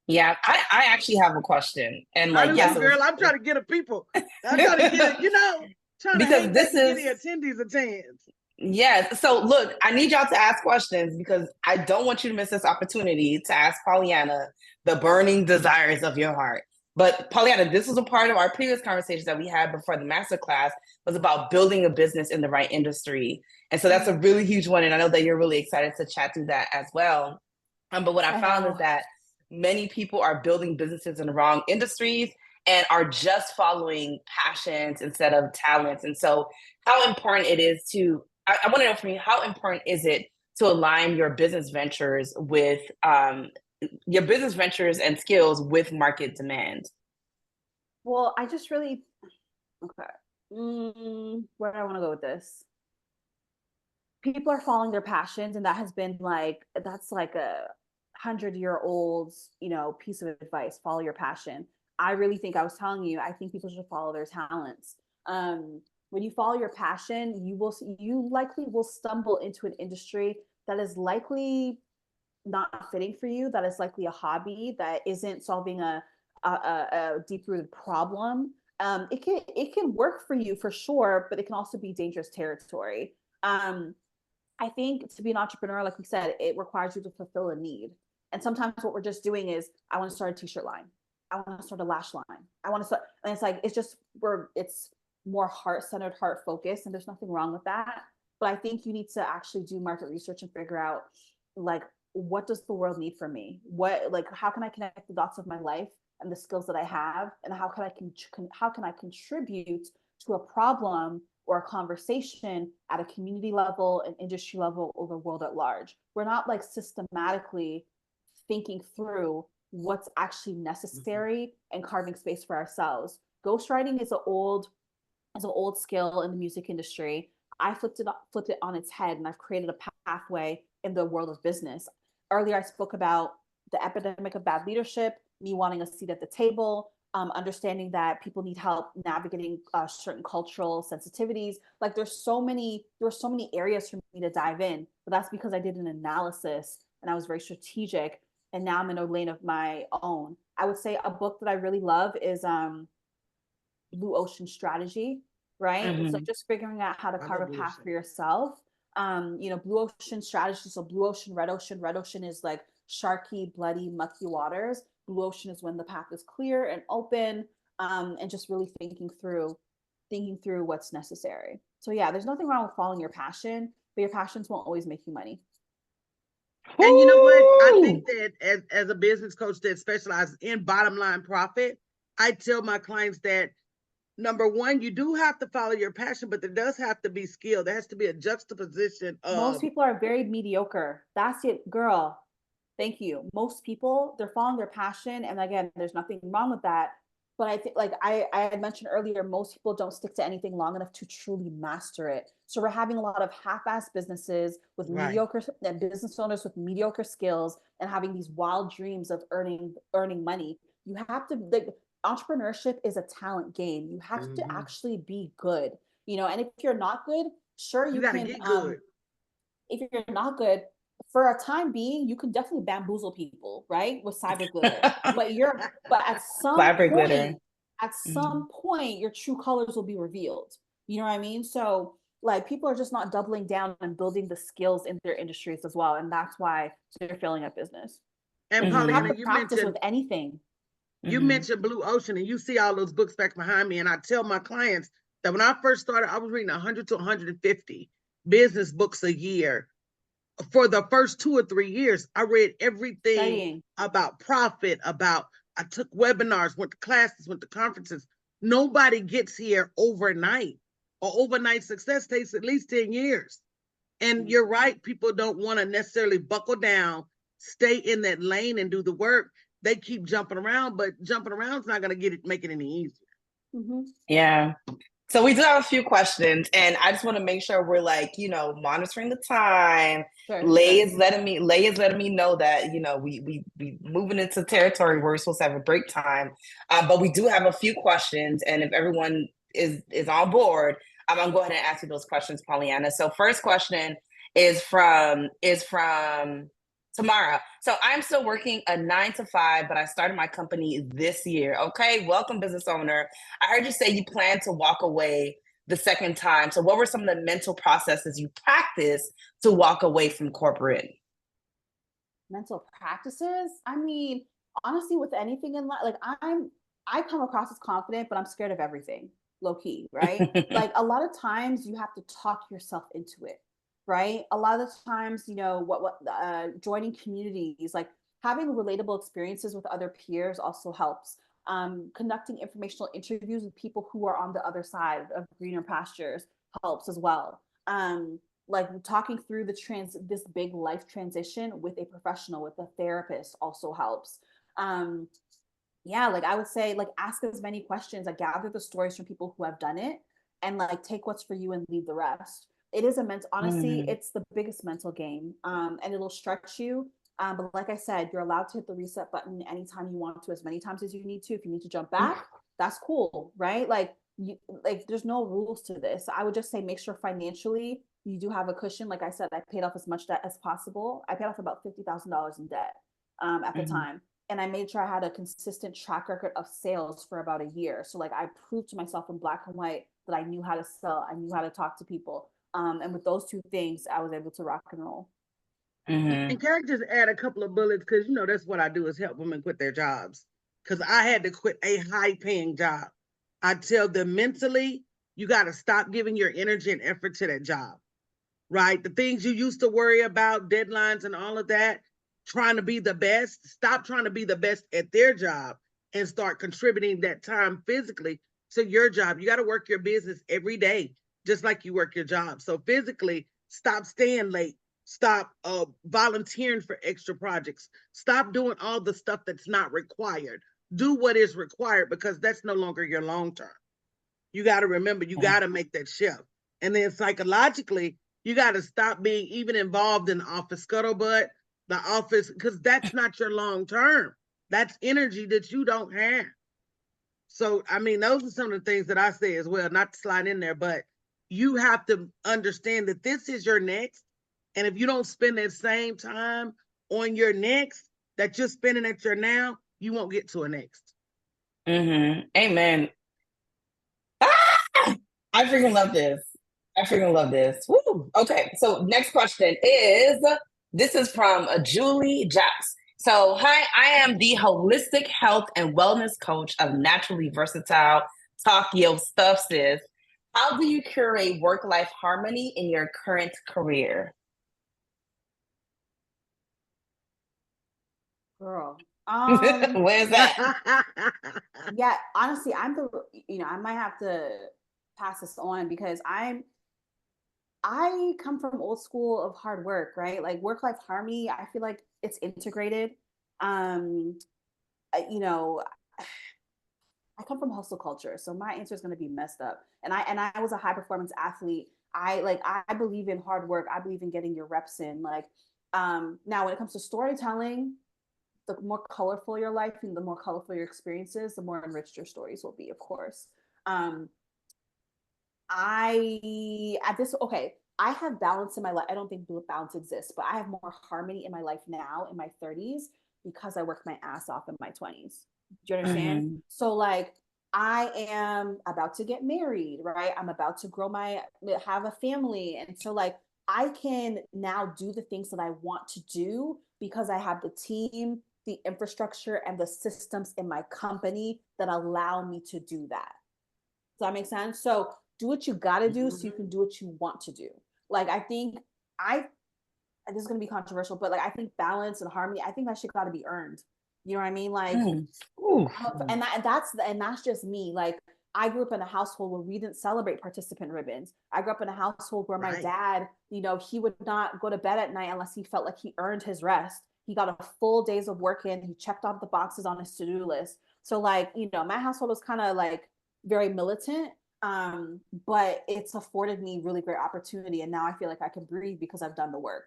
Yeah, I actually have a question. And like, yes, girl, I'm trying to get a people. I'm trying to get it, trying because to this is the attendees a chance. Yes. So look, I need y'all to ask questions because I don't want you to miss this opportunity to ask Pauleanna the burning desires of your heart. But Pauleanna, this was a part of our previous conversations that we had before the masterclass was about building a business in the right industry. And so that's a really huge one. And I know that you're really excited to chat through that as well. But what I found is that many people are building businesses in the wrong industries and are just following passions instead of talents. And so how important it is to, I want to know from you, how important is it to align your business ventures with and skills with market demand? Well, I just really, okay. Where do I want to go with this? people are following their passions, and that has been like, that's like a 100-year-old, piece of advice. Follow your passion. I really think, I was telling you, I think people should follow their talents. When you follow your passion, you likely will stumble into an industry that is likely not fitting for you, that is likely a hobby that isn't solving a deep rooted problem. It can work for you for sure, but it can also be dangerous territory. I think to be an entrepreneur, like we said, it requires you to fulfill a need. And sometimes what we're just doing is, I want to start a t-shirt line. I want to start a lash line. I want to start, and it's like, it's more heart-centered, heart-focused, and there's nothing wrong with that. But I think you need to actually do market research and figure out, like, what does the world need from me? How can I connect the dots of my life and the skills that I have, and how can I contribute to a problem or a conversation at a community level, an industry level, or the world at large. We're not like systematically thinking through what's actually necessary and carving space for ourselves. Ghostwriting is an old skill in the music industry. I flipped it on its head, and I've created a pathway in the world of business. Earlier, I spoke about the epidemic of bad leadership, me wanting a seat at the table, understanding that people need help navigating certain cultural sensitivities. Like, there were so many areas for me to dive in, but that's because I did an analysis and I was very strategic. And now I'm in a lane of my own. I would say a book that I really love is Blue Ocean Strategy, right? Mm-hmm. So just figuring out how to carve a path for yourself. Blue Ocean Strategy. So blue ocean, red ocean. Red ocean is like sharky, bloody, mucky waters. Blue ocean is when the path is clear and open, and just really thinking through what's necessary. So yeah, there's nothing wrong with following your passion, but your passions won't always make you money. And you know what? I think that as a business coach that specializes in bottom line profit, I tell my clients that, number one, you do have to follow your passion, but there does have to be skill. There has to be a juxtaposition of... Most people are very mediocre. That's it, girl. Thank you. Most people, they're following their passion. And again, there's nothing wrong with that. But I think, like I had mentioned earlier, most people don't stick to anything long enough to truly master it. So we're having a lot of half-assed businesses with mediocre, and business owners with mediocre skills, and having these wild dreams of earning money. You have to, like, entrepreneurship is a talent game. You have to actually be good, and if you're not good, sure, you can get good. If you're not good, for a time being, you can definitely bamboozle people, right? With cyber glitter. but at some point, your true colors will be revealed. You know what I mean? So, like, people are just not doubling down and building the skills in their industries as well. And that's why they're failing at business. And Pauleanna, you mentioned with anything. You mentioned Blue Ocean, and you see all those books back behind me. And I tell my clients that when I first started, I was reading 100 to 150 business books a year. For the first 2 or 3 years, I read everything about profit, I took webinars, went to classes, went to conferences. Nobody gets here overnight, or overnight success takes at least 10 years. And you're right, people don't want to necessarily buckle down, stay in that lane and do the work. They keep jumping around, but jumping around is not going to make it any easier. Yeah. So we do have a few questions, and I just want to make sure we're monitoring the time. Lay is letting me know that we moving into territory where we're supposed to have a break time, but we do have a few questions, and if everyone is on board, I'm gonna go ahead and ask you those questions, Pauleanna. So first question is from Tamara. So I'm still working a 9 to 5, but I started my company this year. Okay, welcome, business owner. I heard you say you plan to walk away the second time. So what were some of the mental processes you practiced to walk away from corporate? Mental practices? I mean, honestly, with anything in life, like I come across as confident, but I'm scared of everything, low key, right? Like, a lot of times you have to talk yourself into it. Right? A lot of the times, joining communities, like having relatable experiences with other peers also helps. Conducting informational interviews with people who are on the other side of greener pastures helps as well. Like talking through this big life transition with a professional, with a therapist also helps. Like I would say, like, ask as many questions, like gather the stories from people who have done it, and like take what's for you and leave the rest. It is honestly, it's the biggest mental game. And it'll stretch you. But like I said, you're allowed to hit the reset button anytime you want to, as many times as you need to. If you need to jump back, that's cool, right? Like there's no rules to this. I would just say make sure financially you do have a cushion. Like I said, I paid off as much debt as possible. I paid off about $50,000 in debt at the time. And I made sure I had a consistent track record of sales for about a year. So like I proved to myself in black and white that I knew how to sell, I knew how to talk to people. And with those two things, I was able to rock and roll. And can I just add a couple of bullets? Because, you know, that's what I do is help women quit their jobs. Because I had to quit a high-paying job. I tell them mentally, you got to stop giving your energy and effort to that job, right? The things you used to worry about, deadlines and all of that, trying to be the best, stop trying to be the best at their job and start contributing that time physically to your job. You got to work your business every day, just like you work your job. So physically, stop staying late. Stop volunteering for extra projects. Stop doing all the stuff that's not required. Do what is required, because that's no longer your long term. You got to remember, you got to make that shift. And then psychologically, you got to stop being even involved in office scuttlebutt, the office, because that's not your long term. That's energy that you don't have. So, I mean, those are some of the things that I say as well, not to slide in there, but you have to understand that this is your next. And if you don't spend that same time on your next that you're spending at your now, you won't get to a next. Amen. Ah! I freaking love this. I freaking love this. Woo! Okay, so next question is, this is from Julie Japs. So, hi, I am the holistic health and wellness coach of Naturally Versatile. Talk your stuff, sis. How do you curate work-life harmony in your current career? Girl. Where's that? Yeah, honestly, I might have to pass this on because I come from old school of hard work, right? Like work-life harmony, I feel like it's integrated. You know, I come from hustle culture, so my answer is going to be messed up. And I was a high performance athlete. I believe in hard work. I believe in getting your reps in. Like now when it comes to storytelling, the more colorful your life and the more colorful your experiences, the more enriched your stories will be, of course. I have balance in my life. I don't think balance exists, but I have more harmony in my life now in my 30s because I worked my ass off in my 20s. Do you understand? So like I am about to get married, right? I'm about to have a family. And so like I can now do the things that I want to do because I have the team, the infrastructure, and the systems in my company that allow me to do that. Does that make sense? So do what you got to do so you can do what you want to do. Like I think this is going to be controversial, but like I think balance and harmony, I think that shit got to be earned. You know what I mean? Like, and that's just me. Like I grew up in a household where we didn't celebrate participant ribbons. I grew up in a household where my dad, you know, he would not go to bed at night unless he felt like he earned his rest. He got a full days of work in. He checked off the boxes on his to-do list. So like, you know, my household was kind of like very militant. But it's afforded me really great opportunity. And now I feel like I can breathe because I've done the work.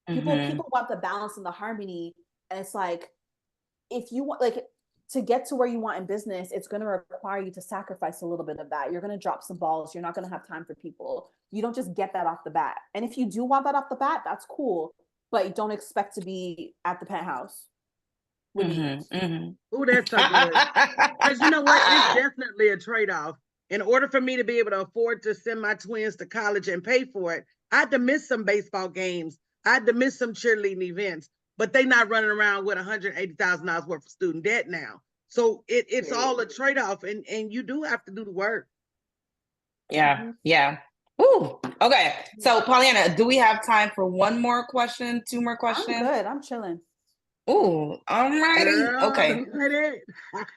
People want the balance and the harmony. And it's like, if you want, like, to get to where you want in business, it's going to require you to sacrifice a little bit of that. You're going to drop some balls. You're not going to have time for people. You don't just get that off the bat. And if you do want that off the bat, that's cool. But you don't expect to be at the penthouse. Oh, that's so good. Because you know what? It's definitely a trade-off. In order for me to be able to afford to send my twins to college and pay for it, I had to miss some baseball games. I had to miss some cheerleading events, but they're not running around with $180,000 worth of student debt now. So it's all a trade-off, and you do have to do the work. Yeah. Ooh, okay. So Pauleanna, do we have time for one more question, two more questions? I'm good. I'm chilling. Ooh, all righty. Okay.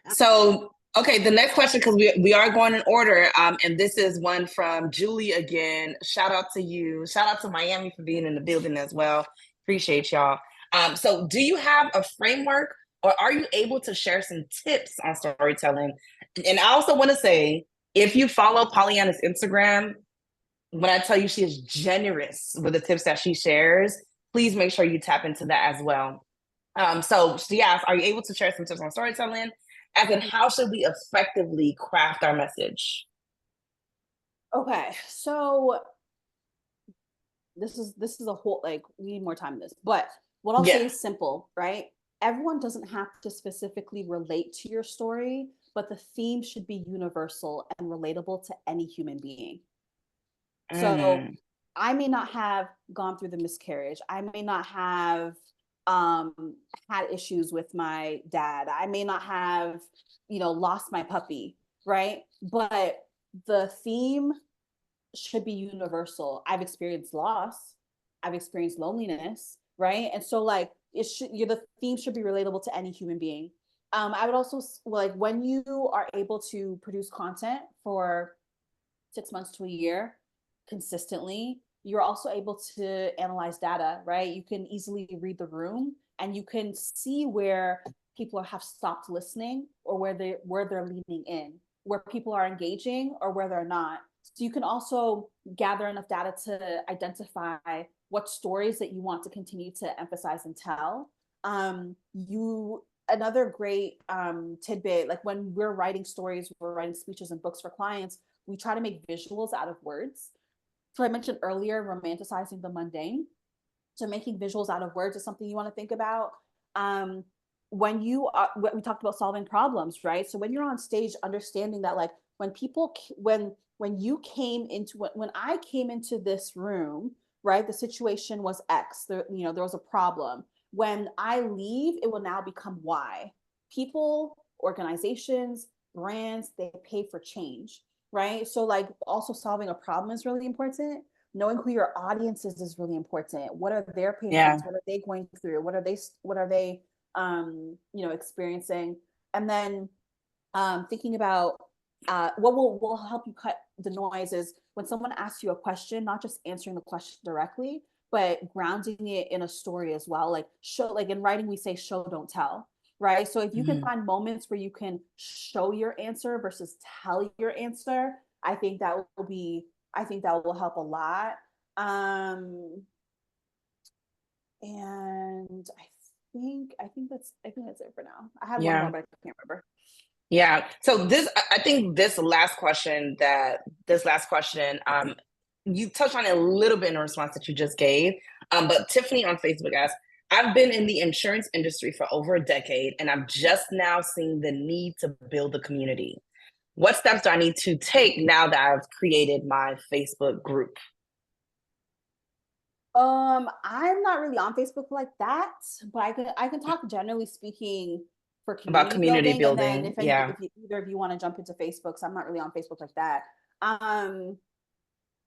So, okay, the next question, because we are going in order, and this is one from Julie again. Shout out to you. Shout out to Miami for being in the building as well. Appreciate y'all. So do you have a framework, or are you able to share some tips on storytelling? And I also want to say, if you follow Pauleanna's Instagram, when I tell you she is generous with the tips that she shares, please make sure you tap into that as well. So she asked, are you able to share some tips on storytelling? As in, how should we effectively craft our message? Okay, so this is a whole, like, we need more time in this, but what I'll say Yeah. is simple, right? Everyone doesn't have to specifically relate to your story, but the theme should be universal and relatable to any human being. So Mm, I may not have gone through the miscarriage. I may not have had issues with my dad. I may not have, lost my puppy, right? But the theme should be universal. I've experienced loss. I've experienced loneliness, right? And so like the theme should be relatable to any human being. I would also like, when you are able to produce content for 6 months to a year consistently, you're also able to analyze data, right? You can easily read the room and you can see where people have stopped listening, or where they're leaning in, where people are engaging or where they're not. So you can also gather enough data to identify what stories that you want to continue to emphasize and tell. You Another great tidbit, like when we're writing stories, we're writing speeches and books for clients, we try to make visuals out of words. So I mentioned earlier, romanticizing the mundane. So making visuals out of words is something you want to think about. Um, when you are, we talked about solving problems, right? So when you're on stage, understanding that, like, when you came into, when I came into this room, right, the situation was X. There was a problem. When I leave, it will now become Y. People, organizations, brands, they pay for change, right? So like, also solving a problem is really important. Knowing who your audience is really important. What are their pain yeah. points? What are they going through? What are they experiencing? And then thinking about what will help you cut the noise is when someone asks you a question, not just answering the question directly, but grounding it in a story as well. Like in writing, we say show, don't tell, right? So if you can Mhm. find moments where you can show your answer versus tell your answer, I think that will be, I think that will help a lot. And I think that's it for now. I had one more, Yeah. but I can't remember. Yeah. So I think this last question, you touched on it a little bit in the response that you just gave. But Tiffany on Facebook asked, I've been in the insurance industry for over a decade, and I'm just now seeing the need to build a community. What steps do I need to take now that I've created my Facebook group? I'm not really on Facebook like that, but I can talk generally speaking for About community community building, and then building. Yeah. if either of you want to jump into Facebook, so I'm not really on Facebook like that. Um,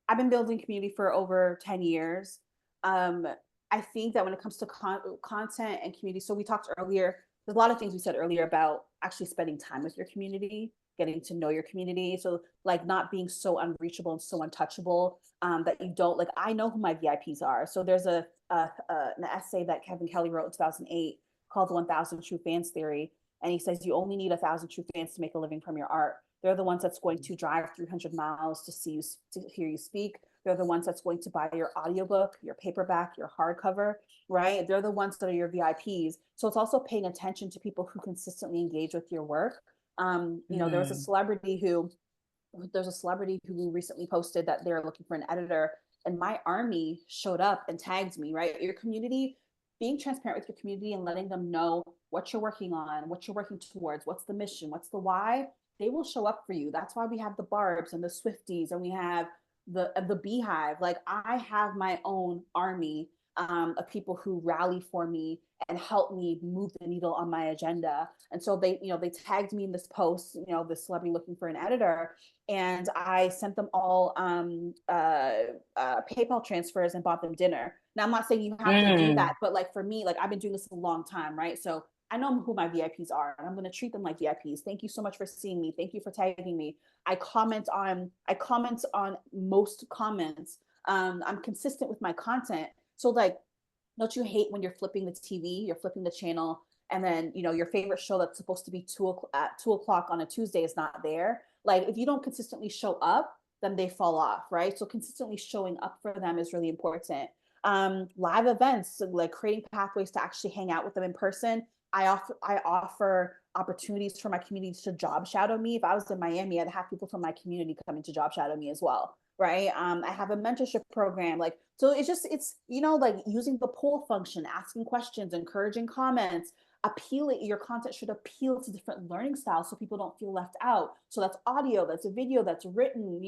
I've been building community for over 10 years. Um, I think that when it comes to content and community, so we talked earlier, there's a lot of things we said earlier about actually spending time with your community, getting to know your community. So, like, not being so unreachable and so untouchable that you don't, like, I know who my VIPs are. So, there's an essay that Kevin Kelly wrote in 2008 called The 1000 True Fans Theory. And he says you only need 1,000 true fans to make a living from your art. They're the ones that's going to drive 300 miles to see you, to hear you speak. They're the ones that's going to buy your audiobook, your paperback, your hardcover, right? They're the ones that are your VIPs. So it's also paying attention to people who consistently engage with your work. There was a Mm. celebrity who recently posted that they're looking for an editor, and my army showed up and tagged me, right? Your community, being transparent with your community and letting them know what you're working on, what you're working towards, what's the mission, what's the why, they will show up for you. That's why we have the Barbs and the Swifties, and we have the Beehive. Like, I have my own army of people who rally for me and help me move the needle on my agenda. And so they tagged me in this post, this celebrity looking for an editor, and I sent them all PayPal transfers and bought them dinner. Now, I'm not saying you have to do that, Mm. but like, for me, like, I've been doing this a long time, right? So I know who my VIPs are, and I'm going to treat them like VIPs. Thank you so much for seeing me. Thank you for tagging me. I comment on most comments. I'm consistent with my content. So, like, don't you hate when you're flipping the TV, you're flipping the channel, and then your favorite show that's supposed to be at 2 o'clock on a Tuesday is not there? Like, if you don't consistently show up, then they fall off, right? So consistently showing up for them is really important. Live events, so like creating pathways to actually hang out with them in person. I offer opportunities for my community to job shadow me. If I was in Miami, I'd have people from my community coming to job shadow me as well, right? I have a mentorship program, like, so it's like using the poll function, asking questions, encouraging comments, appealing. Your content should appeal to different learning styles so people don't feel left out. So that's audio, that's a video, that's written,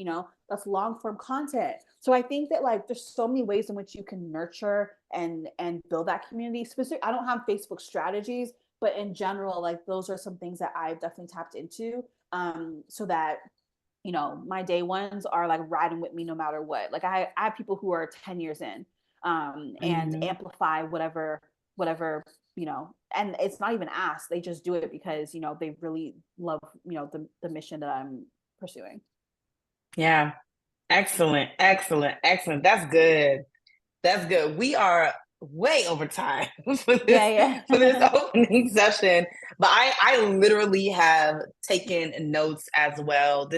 that's long form content. So I think that like there's so many ways in which you can nurture and build that community. Specific, I don't have Facebook strategies, but in general, like those are some things that I've definitely tapped into, so that my day ones are like riding with me no matter what. Like I have people who are 10 years in, and amplify whatever, and it's not even asked. They just do it because, they really love, the mission that I'm pursuing. Yeah. Excellent. That's good. We are way over time for this opening session, but I literally have taken notes as well.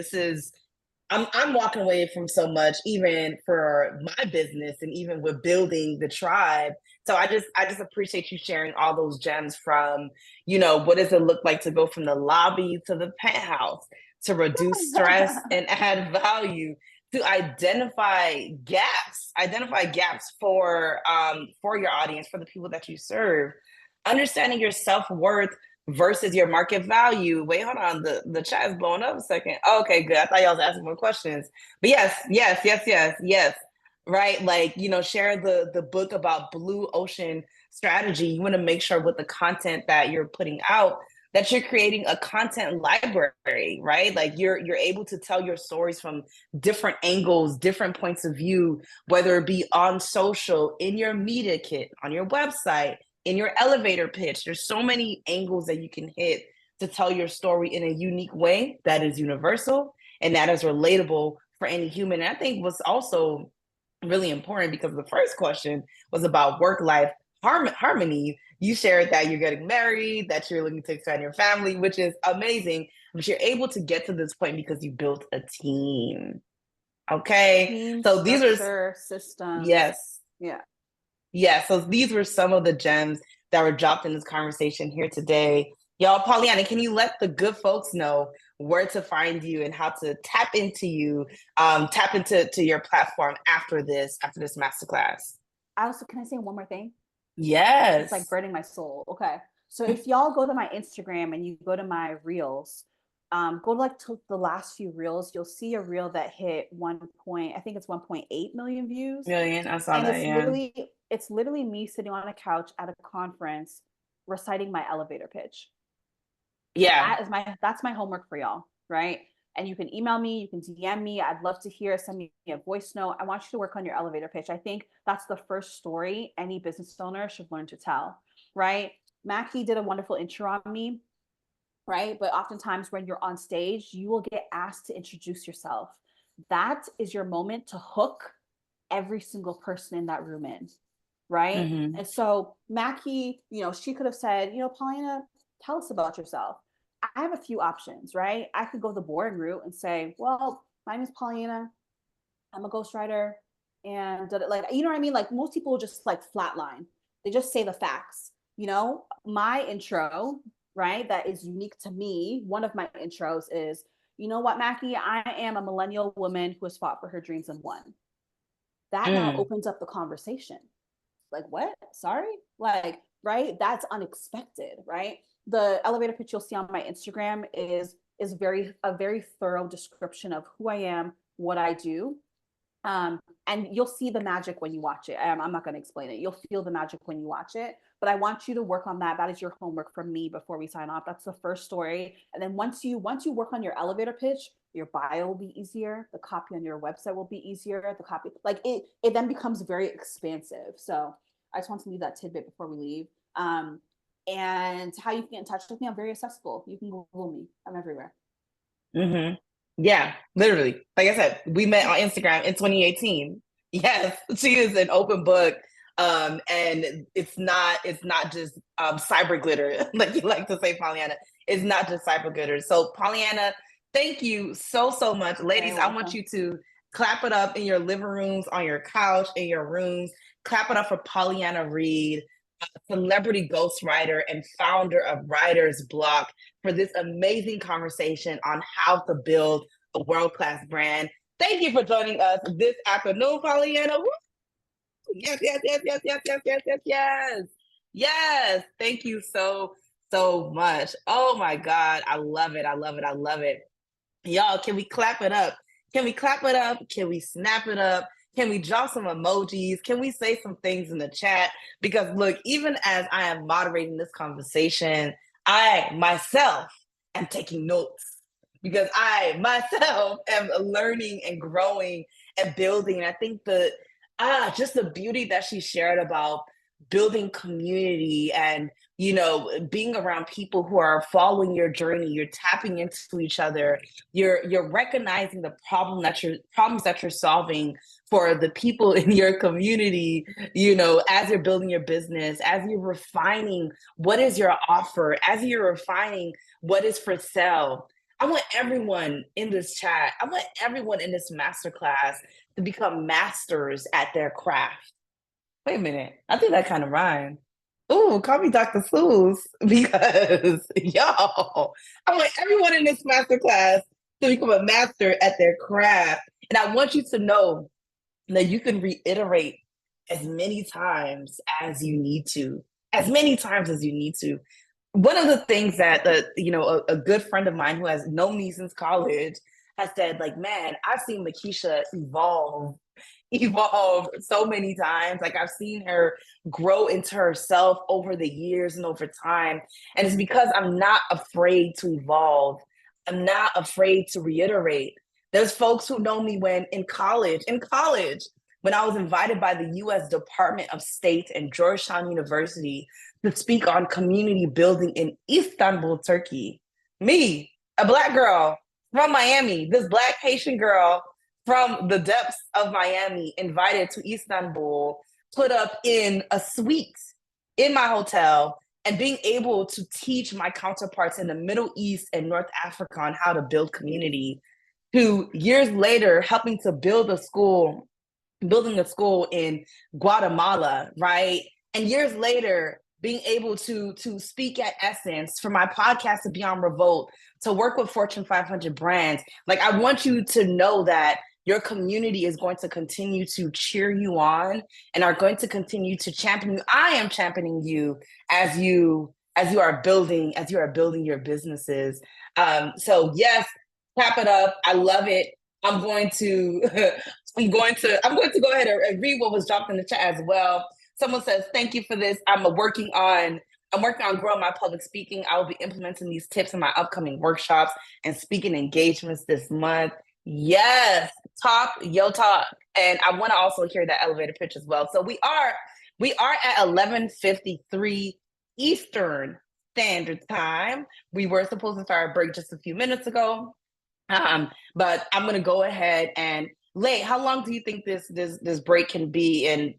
I'm walking away from so much, even for my business and even with building the tribe. So I just appreciate you sharing all those gems from, what does it look like to go from the lobby to the penthouse, to reduce stress and add value, to identify gaps for your audience, for the people that you serve, understanding your self-worth versus your market value. Wait, hold on. The chat is blowing up a second. Oh, okay, good. I thought y'all was asking more questions. But yes. Right. Like, share the book about blue ocean strategy. You want to make sure with the content that you're putting out that you're creating a content library, right? Like you're able to tell your stories from different angles, different points of view, whether it be on social, in your media kit, on your website, in your elevator pitch. There's so many angles that you can hit to tell your story in a unique way that is universal and that is relatable for any human. And I think what's also really important, because the first question was about work-life harmony. You shared that you're getting married, that you're looking to expand your family, which is amazing. But you're able to get to this point because you built a team. Okay. Team, so these are systems. Yes. Yeah. Yeah. So these were some of the gems that were dropped in this conversation here today. Y'all, Pauleanna, can you let the good folks know where to find you and how to tap into you, tap into your platform after this masterclass? Also, can I say one more thing? Yes. It's like burning my soul. Okay. So if y'all go to my Instagram and you go to my reels, go to the last few reels, you'll see a reel that hit I think it's 1.8 million views. Million. I saw that. It's literally me sitting on a couch at a conference reciting my elevator pitch. Yeah. That's my homework for y'all, right? And you can email me, you can DM me. I'd love to send me a voice note. I want you to work on your elevator pitch. I think that's the first story any business owner should learn to tell, right? Mackie did a wonderful intro on me, right? But oftentimes when you're on stage, you will get asked to introduce yourself. That is your moment to hook every single person in that room in, right? Mm-hmm. And so Mackie, she could have said, Pauleanna, tell us about yourself. I have a few options, right? I could go the boring route and say, well, my name is Pauleanna. I'm a ghostwriter. And like, you know what I mean? Like most people just like flatline. They just say the facts. My intro, right? That is unique to me. One of my intros is, you know what, Mackie? I am a millennial woman who has fought for her dreams and won. That now opens up the conversation. Like, what? Sorry? Like, right? That's unexpected, right? The elevator pitch you'll see on my Instagram is a very thorough description of who I am, what I do. And you'll see the magic when you watch it. I'm not going to explain it. You'll feel the magic when you watch it, but I want you to work on that. That is your homework from me before we sign off. That's the first story. And then once you work on your elevator pitch, your bio will be easier. The copy on your website will be easier. The copy, like it then becomes very expansive. So I just want to leave that tidbit before we leave. And how you can get in touch with me, I'm very accessible. You can Google me. I'm everywhere. Mm-hmm. Yeah, literally. Like I said, we met on Instagram in 2018. Yes, she is an open book. And it's not just cyber glitter, like you like to say, Pauleanna. It's not just cyber glitter. So Pauleanna, Thank you so, so much. Ladies, I want you to clap it up in your living rooms, on your couch, in your rooms. Clap it up for Pauleanna Reid, celebrity ghostwriter and founder of Writer's Block, for this amazing conversation on how to build a world-class brand. Thank you for joining us this afternoon, Pauleanna. Woo! Yes, yes, yes, yes, yes, yes, yes, yes, yes. Yes. Thank you so, so much. Oh my God. I love it. I love it. I love it. Y'all, can we clap it up? Can we clap it up? Can we snap it up? Can we draw some emojis? Can we say some things in the chat? Because look, even as I am moderating this conversation, I myself am taking notes because I myself am learning and growing and building. And I think just the beauty that she shared about building community and being around people who are following your journey, you're tapping into each other, you're recognizing the problems that you're solving for the people in your community, as you're building your business, as you're refining what is your offer, as you're refining what is for sale. I want everyone in this chat, I want everyone in this masterclass to become masters at their craft. Wait a minute. I think that kind of rhymed. Ooh, call me Dr. Seuss because y'all, I want everyone in this masterclass to become a master at their craft. And I want you to know that you can reiterate as many times as you need to, as many times as you need to. One of the things that a good friend of mine who has known me since college has said, like, man, I've seen Makisha evolved so many times. Like, I've seen her grow into herself over the years and over time. And it's because I'm not afraid to evolve. I'm not afraid to reiterate. There's folks who know me when in college, when I was invited by the US Department of State and Georgetown University to speak on community building in Istanbul, Turkey. Me, a Black girl from Miami, this Black Haitian girl from the depths of Miami, invited to Istanbul, put up in a suite in my hotel, and being able to teach my counterparts in the Middle East and North Africa on how to build community, to years later helping to building a school in Guatemala, right? And years later, being able to speak at Essence, for my podcast to be on Revolt, to work with Fortune 500 brands. Like, I want you to know that your community is going to continue to cheer you on and are going to continue to champion you. I am championing you as you are building your businesses. So yes, tap it up. I love it. I'm going to go ahead and read what was dropped in the chat as well. Someone says, thank you for this. I'm working on growing my public speaking. I will be implementing these tips in my upcoming workshops and speaking engagements this month. Yes, talk your talk. And I want to also hear that elevator pitch as well. So we are at 11:53 Eastern Standard Time. We were supposed to start a break just a few minutes ago. But I'm gonna go ahead and Lay, how long do you think this break can be? And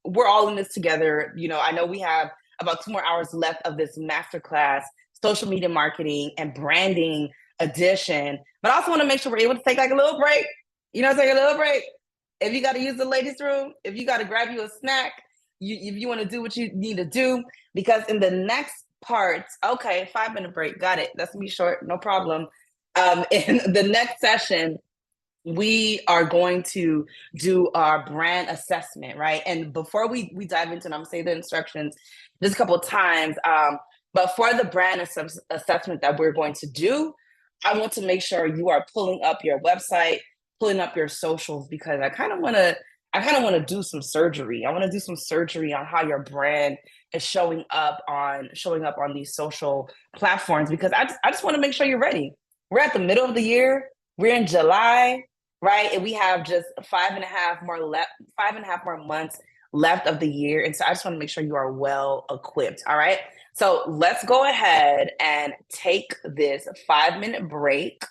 we're all in this together. I know we have about 2 more hours left of this masterclass, social media marketing and branding edition. But I also want to make sure we're able to take like a little break. Take a little break. If you got to use the ladies' room, if you got to grab you a snack, if you want to do what you need to do, because in the next part, okay, 5-minute break, got it. That's gonna be short, no problem. In the next session, we are going to do our brand assessment, right? And before we dive into it, I'm gonna say the instructions just a couple of times. But for the brand assessment that we're going to do, I want to make sure you are pulling up your website, pulling up your socials, because I kind of want to do some surgery. I want to do some surgery on how your brand is showing up on these social platforms, because I just want to make sure you're ready. We're at the middle of the year. We're in July, right? And we have just 5.5 more months left of the year. And so I just want to make sure you are well equipped. All right. So let's go ahead and take this 5-minute break.